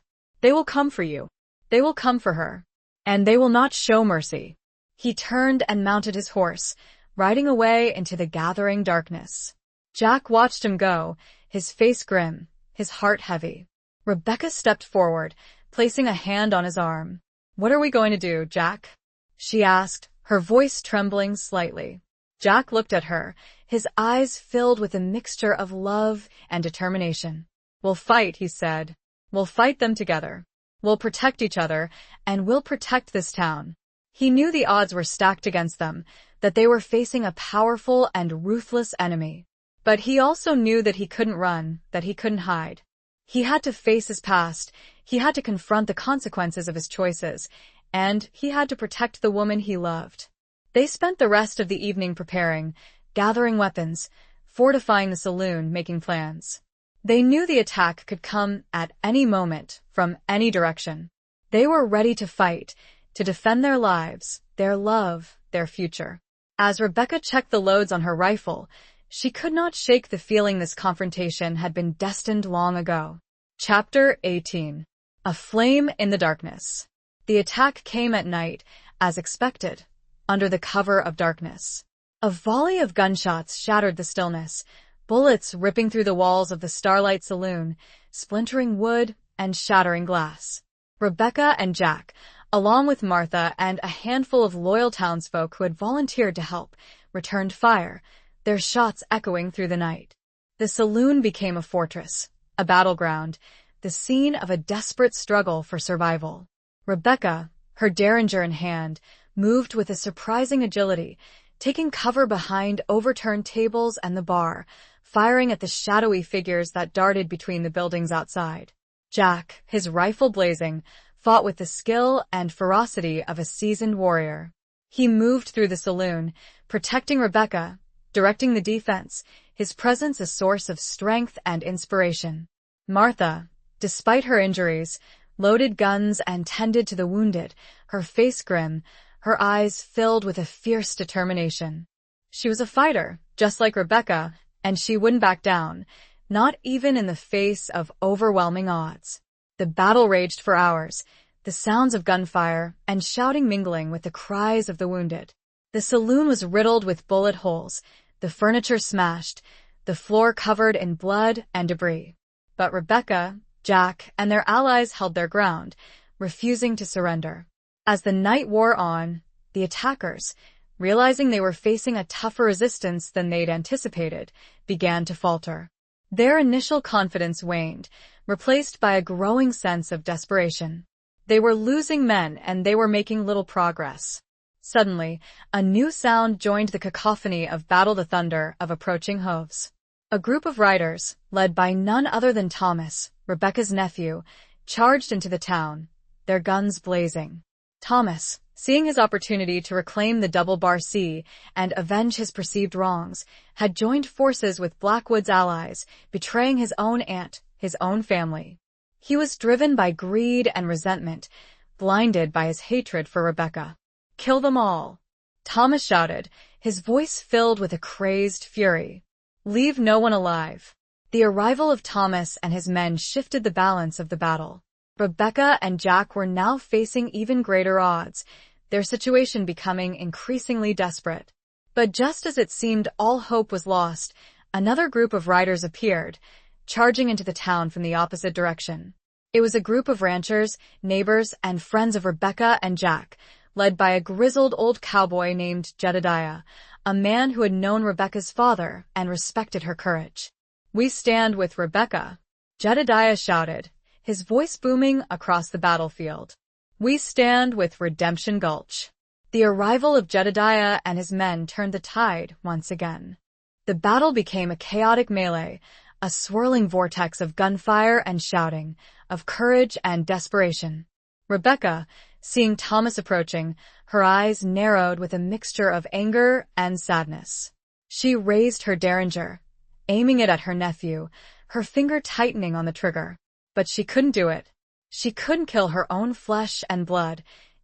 They will come for you. They will come for her. And they will not show mercy." He turned and mounted his horse, riding away into the gathering darkness. Jack watched him go, his face grim, his heart heavy. Rebecca stepped forward, placing a hand on his arm. "What are we going to do, Jack?" she asked, her voice trembling slightly. Jack looked at her, his eyes filled with a mixture of love and determination. "We'll fight," he said. "We'll fight them together. We'll protect each other, and we'll protect this town." He knew the odds were stacked against them, that they were facing a powerful and ruthless enemy. But he also knew that he couldn't run, that he couldn't hide. He had to face his past, he had to confront the consequences of his choices, and he had to protect the woman he loved. They spent the rest of the evening preparing, gathering weapons, fortifying the saloon, making plans. They knew the attack could come at any moment, from any direction. They were ready to fight, to defend their lives, their love, their future. As Rebecca checked the loads on her rifle, she could not shake the feeling this confrontation had been destined long ago. Chapter 18. A Flame in the Darkness. The attack came at night, as expected, under the cover of darkness. A volley of gunshots shattered the stillness, bullets ripping through the walls of the Starlight Saloon, splintering wood and shattering glass. Rebecca and Jack, along with Martha and a handful of loyal townsfolk who had volunteered to help, returned fire, their shots echoing through the night. The saloon became a fortress, a battleground, the scene of a desperate struggle for survival. Rebecca, her derringer in hand, moved with a surprising agility, taking cover behind overturned tables and the bar, firing at the shadowy figures that darted between the buildings outside. Jack, his rifle blazing, fought with the skill and ferocity of a seasoned warrior. He moved through the saloon, protecting Rebecca, directing the defense, his presence a source of strength and inspiration. Martha, despite her injuries, loaded guns and tended to the wounded, her face grim, her eyes filled with a fierce determination. She was a fighter, just like Rebecca, and she wouldn't back down, not even in the face of overwhelming odds. The battle raged for hours, the sounds of gunfire and shouting mingling with the cries of the wounded. The saloon was riddled with bullet holes, the furniture smashed, the floor covered in blood and debris. But Rebecca, Jack, and their allies held their ground, refusing to surrender. As the night wore on, the attackers, realizing they were facing a tougher resistance than they'd anticipated, began to falter. Their initial confidence waned, replaced by a growing sense of desperation. They were losing men and they were making little progress. Suddenly, a new sound joined the cacophony of battle, the thunder of approaching hooves. A group of riders, led by none other than Thomas, Rebecca's nephew, charged into the town, their guns blazing. Thomas, seeing his opportunity to reclaim the Double-Bar Sea and avenge his perceived wrongs, had joined forces with Blackwood's allies, betraying his own aunt, his own family. He was driven by greed and resentment, blinded by his hatred for Rebecca. "Kill them all!" Thomas shouted, his voice filled with a crazed fury. "Leave no one alive." The arrival of Thomas and his men shifted the balance of the battle. Rebecca and Jack were now facing even greater odds, their situation becoming increasingly desperate. But just as it seemed all hope was lost, another group of riders appeared, charging into the town from the opposite direction. It was a group of ranchers, neighbors, and friends of Rebecca and Jack, led by a grizzled old cowboy named Jedediah, a man who had known Rebecca's father and respected her courage. "We stand with Rebecca," Jedediah shouted, his voice booming across the battlefield. "We stand with Redemption Gulch." The arrival of Jedediah and his men turned the tide once again. The battle became a chaotic melee, a swirling vortex of gunfire and shouting, of courage and desperation. Rebecca, seeing Thomas approaching, her eyes narrowed with a mixture of anger and sadness. She raised her derringer, aiming it at her nephew, her finger tightening on the trigger. But she couldn't do it. She couldn't kill her own flesh and blood,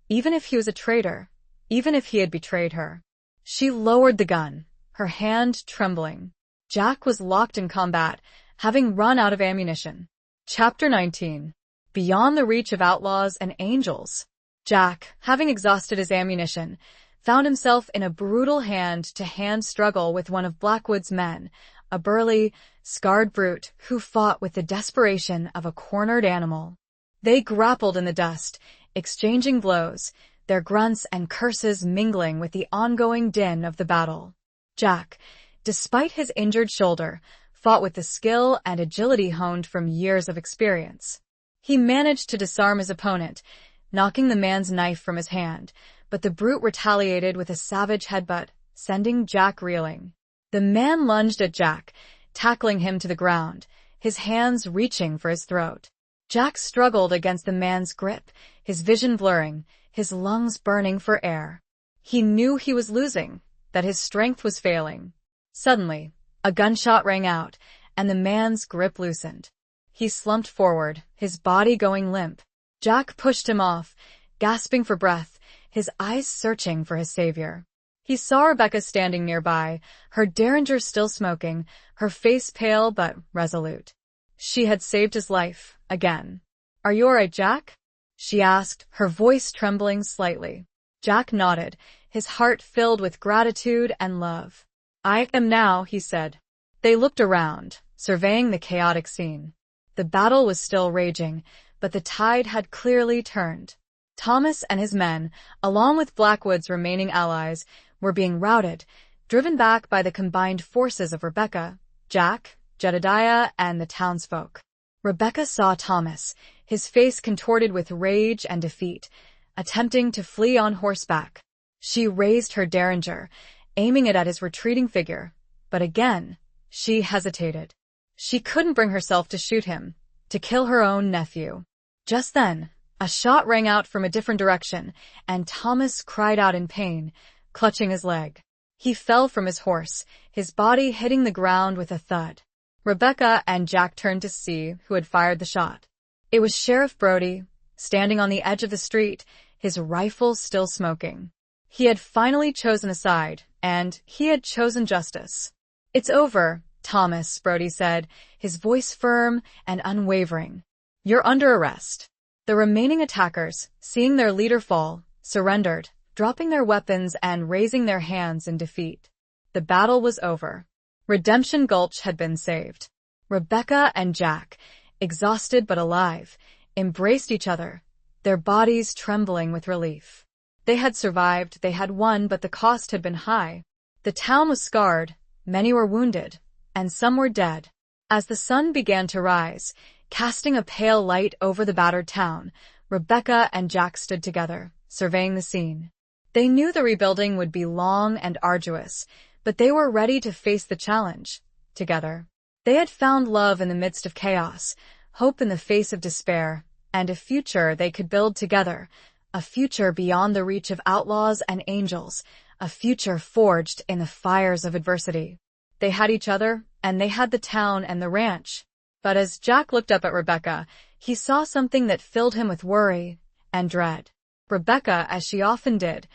even if he was a traitor, even if he had betrayed her. She lowered the gun, her hand trembling. Jack was locked in combat, having run out of ammunition. Chapter 19. Beyond the reach of outlaws and angels. Jack, having exhausted his ammunition, found himself in a brutal hand-to-hand struggle with one of Blackwood's men, a burly, scarred brute who fought with the desperation of a cornered animal. They grappled in the dust, exchanging blows, their grunts and curses mingling with the ongoing din of the battle. Jack, despite his injured shoulder, fought with the skill and agility honed from years of experience. He managed to disarm his opponent, knocking the man's knife from his hand, but the brute retaliated with a savage headbutt, sending Jack reeling. The man lunged at Jack, tackling him to the ground, his hands reaching for his throat. Jack struggled against the man's grip, his vision blurring, his lungs burning for air. He knew he was losing, that his strength was failing. Suddenly, a gunshot rang out, and the man's grip loosened. He slumped forward, his body going limp. Jack pushed him off, gasping for breath, his eyes searching for his savior. He saw Rebecca standing nearby, her derringer still smoking, her face pale but resolute. She had saved his life, again. "Are you all right, Jack?" she asked, her voice trembling slightly. Jack nodded, his heart filled with gratitude and love. "I am now," he said. They looked around, surveying the chaotic scene. The battle was still raging, but the tide had clearly turned. Thomas and his men, along with Blackwood's remaining allies, were being routed, driven back by the combined forces of Rebecca, Jack, Jedediah, and the townsfolk. Rebecca saw Thomas, his face contorted with rage and defeat, attempting to flee on horseback. She raised her derringer, aiming it at his retreating figure, but again, she hesitated. She couldn't bring herself to shoot him, to kill her own nephew. Just then, a shot rang out from a different direction, and Thomas cried out in pain, clutching his leg. He fell from his horse, his body hitting the ground with a thud. Rebecca and Jack turned to see who had fired the shot. It was Sheriff Brody, standing on the edge of the street, his rifle still smoking. He had finally chosen a side, and he had chosen justice. "It's over, Thomas," Brody said, his voice firm and unwavering. "You're under arrest." The remaining attackers, seeing their leader fall, surrendered, dropping their weapons and raising their hands in defeat. The battle was over. Redemption Gulch had been saved. Rebecca and Jack, exhausted but alive, embraced each other, their bodies trembling with relief. They had survived, they had won, but the cost had been high. The town was scarred, many were wounded, and some were dead. As the sun began to rise, casting a pale light over the battered town, Rebecca and Jack stood together, surveying the scene. They knew the rebuilding would be long and arduous, but they were ready to face the challenge, together. They had found love in the midst of chaos, hope in the face of despair, and a future they could build together, a future beyond the reach of outlaws and angels, a future forged in the fires of adversity. They had each other, and they had the town and the ranch. But as Jack looked up at Rebecca, he saw something that filled him with worry and dread. Rebecca, as she often did,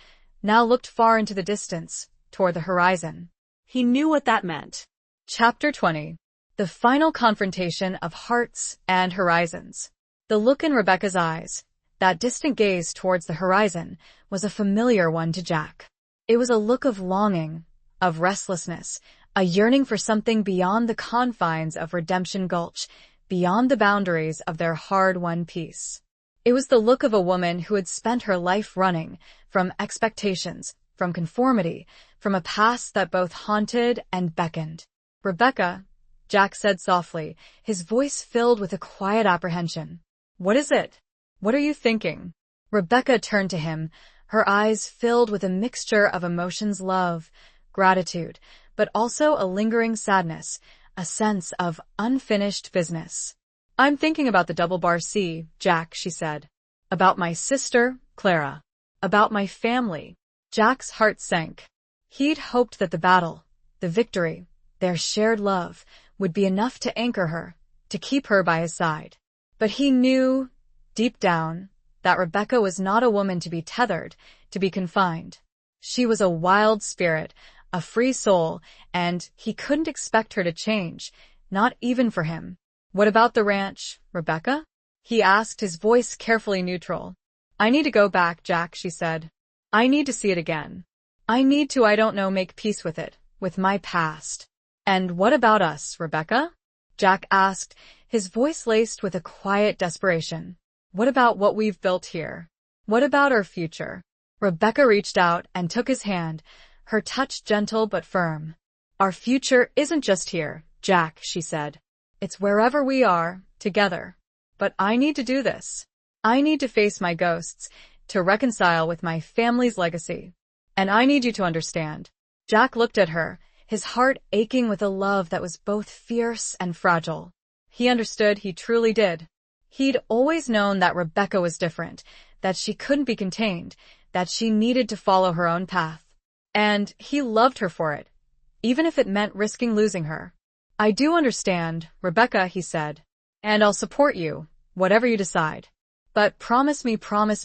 now looked far into the distance, toward the horizon. He knew what that meant. Chapter 20. The final confrontation of hearts and horizons. The look in Rebecca's eyes, that distant gaze towards the horizon, was a familiar one to Jack. It was a look of longing, of restlessness, a yearning for something beyond the confines of Redemption Gulch, beyond the boundaries of their hard-won peace. It was the look of a woman who had spent her life running from expectations, from conformity, from a past that both haunted and beckoned. "Rebecca," Jack said softly, his voice filled with a quiet apprehension. "What is it? What are you thinking?" Rebecca turned to him, her eyes filled with a mixture of emotions, love, gratitude, but also a lingering sadness, a sense of unfinished business. "I'm thinking about the Double Bar C, Jack," she said. "About my sister, Clara. About my family." Jack's heart sank. He'd hoped that the battle, the victory, their shared love, would be enough to anchor her, to keep her by his side. But he knew, deep down, that Rebecca was not a woman to be tethered, to be confined. She was a wild spirit, a free soul, and he couldn't expect her to change, not even for him. "What about the ranch, Rebecca?" he asked, his voice carefully neutral. "I need to go back, Jack," she said. "I need to see it again. I need to, I don't know, make peace with it, with my past." "And what about us, Rebecca?" Jack asked, his voice laced with a quiet desperation. "What about what we've built here? What about our future?" Rebecca reached out and took his hand, her touch gentle but firm. "Our future isn't just here, Jack," she said. "It's wherever we are, together. But I need to do this. I need to face my ghosts, to reconcile with my family's legacy. And I need you to understand." Jack looked at her, his heart aching with a love that was both fierce and fragile. He understood, he truly did. He'd always known that Rebecca was different, that she couldn't be contained, that she needed to follow her own path. And he loved her for it, even if it meant risking losing her. "I do understand, Rebecca," he said, "and I'll support you, whatever you decide. But promise me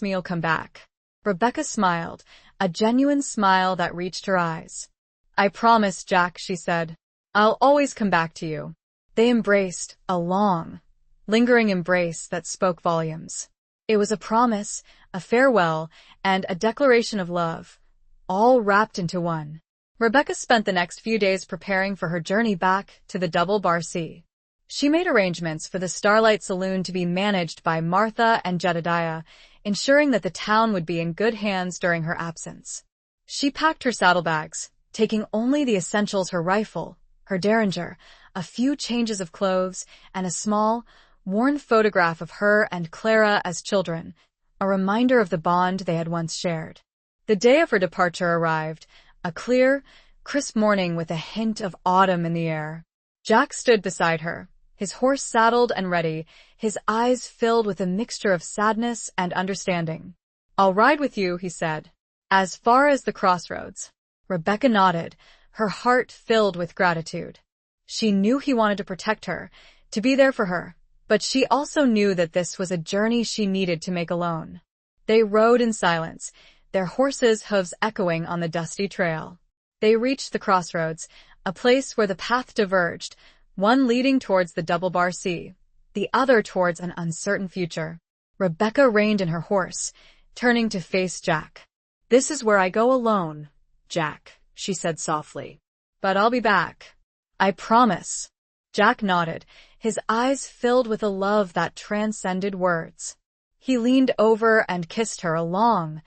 you'll come back." Rebecca smiled, a genuine smile that reached her eyes. "I promise, Jack," she said. "I'll always come back to you." They embraced, a long, lingering embrace that spoke volumes. It was a promise, a farewell, and a declaration of love, all wrapped into one. Rebecca spent the next few days preparing for her journey back to the Double Bar Sea. She made arrangements for the Starlight Saloon to be managed by Martha and Jedediah, ensuring that the town would be in good hands during her absence. She packed her saddlebags, taking only the essentials: her rifle, her derringer, a few changes of clothes, and a small, worn photograph of her and Clara as children, a reminder of the bond they had once shared. The day of her departure arrived, a clear, crisp morning with a hint of autumn in the air. Jack stood beside her, his horse saddled and ready, his eyes filled with a mixture of sadness and understanding. "I'll ride with you," he said, "as far as the crossroads." Rebecca nodded, her heart filled with gratitude. She knew he wanted to protect her, to be there for her, but she also knew that this was a journey she needed to make alone. They rode in silence, their horses' hooves echoing on the dusty trail. They reached the crossroads, a place where the path diverged, one leading towards the Double Bar Sea, the other towards an uncertain future. Rebecca reined in her horse, turning to face Jack. "This is where I go alone, Jack," she said softly. "But I'll be back. I promise." Jack nodded, his eyes filled with a love that transcended words. He leaned over and kissed her, a long,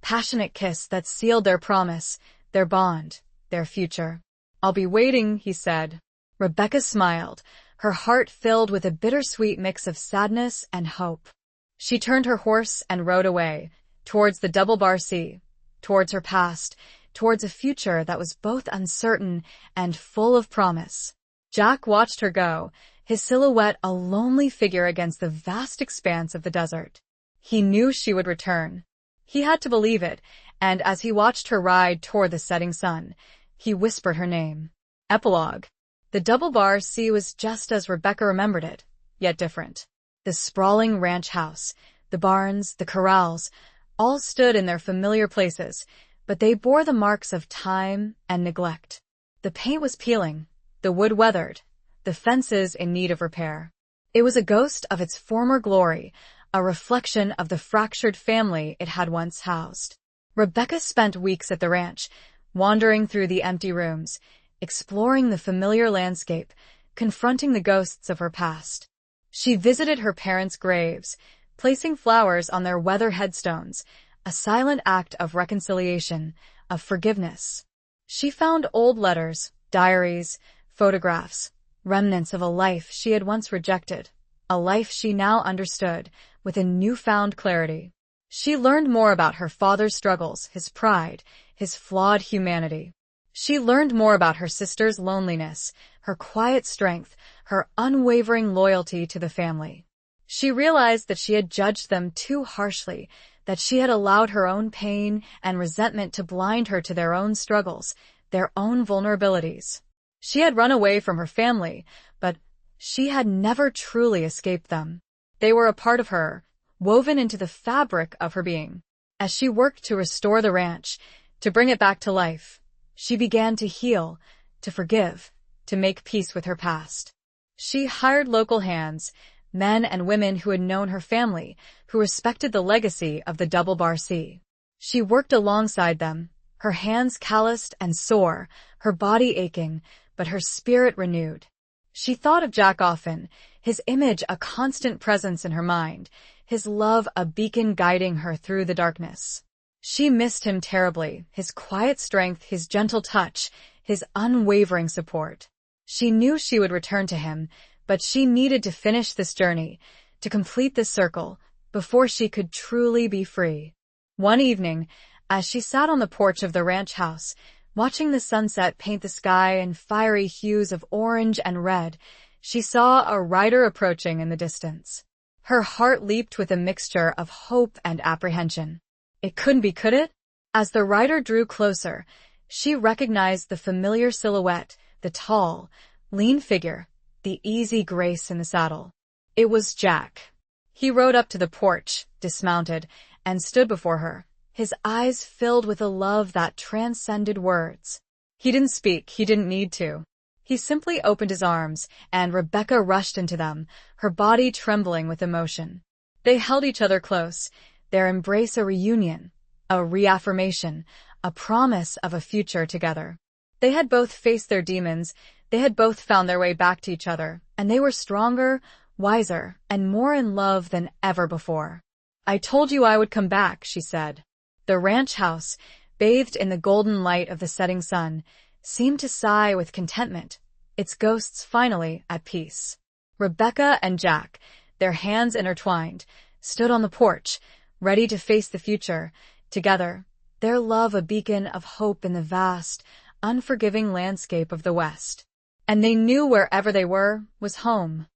passionate kiss that sealed their promise, their bond, their future. "I'll be waiting," he said. Rebecca smiled, her heart filled with a bittersweet mix of sadness and hope. She turned her horse and rode away, towards the Double Bar Sea, towards her past, towards a future that was both uncertain and full of promise. Jack watched her go, his silhouette a lonely figure against the vast expanse of the desert. He knew she would return. He had to believe it, and as he watched her ride toward the setting sun, he whispered her name. Epilogue. The Double Bar Sea was just as Rebecca remembered it, yet different. The sprawling ranch house, the barns, the corrals, all stood in their familiar places, but they bore the marks of time and neglect. The paint was peeling, the wood weathered, the fences in need of repair. It was a ghost of its former glory, a reflection of the fractured family it had once housed. Rebecca spent weeks at the ranch, wandering through the empty rooms, exploring the familiar landscape, confronting the ghosts of her past. She visited her parents' graves, placing flowers on their weather headstones, a silent act of reconciliation, of forgiveness. She found old letters, diaries, photographs, remnants of a life she had once rejected, a life she now understood with a newfound clarity. She learned more about her father's struggles, his pride, his flawed humanity. She learned more about her sister's loneliness, her quiet strength, her unwavering loyalty to the family. She realized that she had judged them too harshly, that she had allowed her own pain and resentment to blind her to their own struggles, their own vulnerabilities. She had run away from her family, but she had never truly escaped them. They were a part of her, woven into the fabric of her being. As she worked to restore the ranch, to bring it back to life, she began to heal, to forgive, to make peace with her past. She hired local hands, men and women who had known her family, who respected the legacy of the Double Bar Sea. She worked alongside them, her hands calloused and sore, her body aching, but her spirit renewed. She thought of Jack often, his image a constant presence in her mind, his love a beacon guiding her through the darkness. She missed him terribly, his quiet strength, his gentle touch, his unwavering support. She knew she would return to him, but she needed to finish this journey, to complete this circle, before she could truly be free. One evening, as she sat on the porch of the ranch house, watching the sunset paint the sky in fiery hues of orange and red, she saw a rider approaching in the distance. Her heart leaped with a mixture of hope and apprehension. It couldn't be, could it? As the rider drew closer, she recognized the familiar silhouette, the tall, lean figure, the easy grace in the saddle. It was Jack. He rode up to the porch, dismounted, and stood before her, his eyes filled with a love that transcended words. He didn't speak, he didn't need to. He simply opened his arms, and Rebecca rushed into them, her body trembling with emotion. They held each other close, their embrace a reunion, a reaffirmation, a promise of a future together. They had both faced their demons, they had both found their way back to each other, and they were stronger, wiser, and more in love than ever before. "I told you I would come back," she said. The ranch house, bathed in the golden light of the setting sun, seemed to sigh with contentment, its ghosts finally at peace. Rebecca and Jack, their hands intertwined, stood on the porch, ready to face the future, together, their love a beacon of hope in the vast, unforgiving landscape of the West. And they knew wherever they were was home.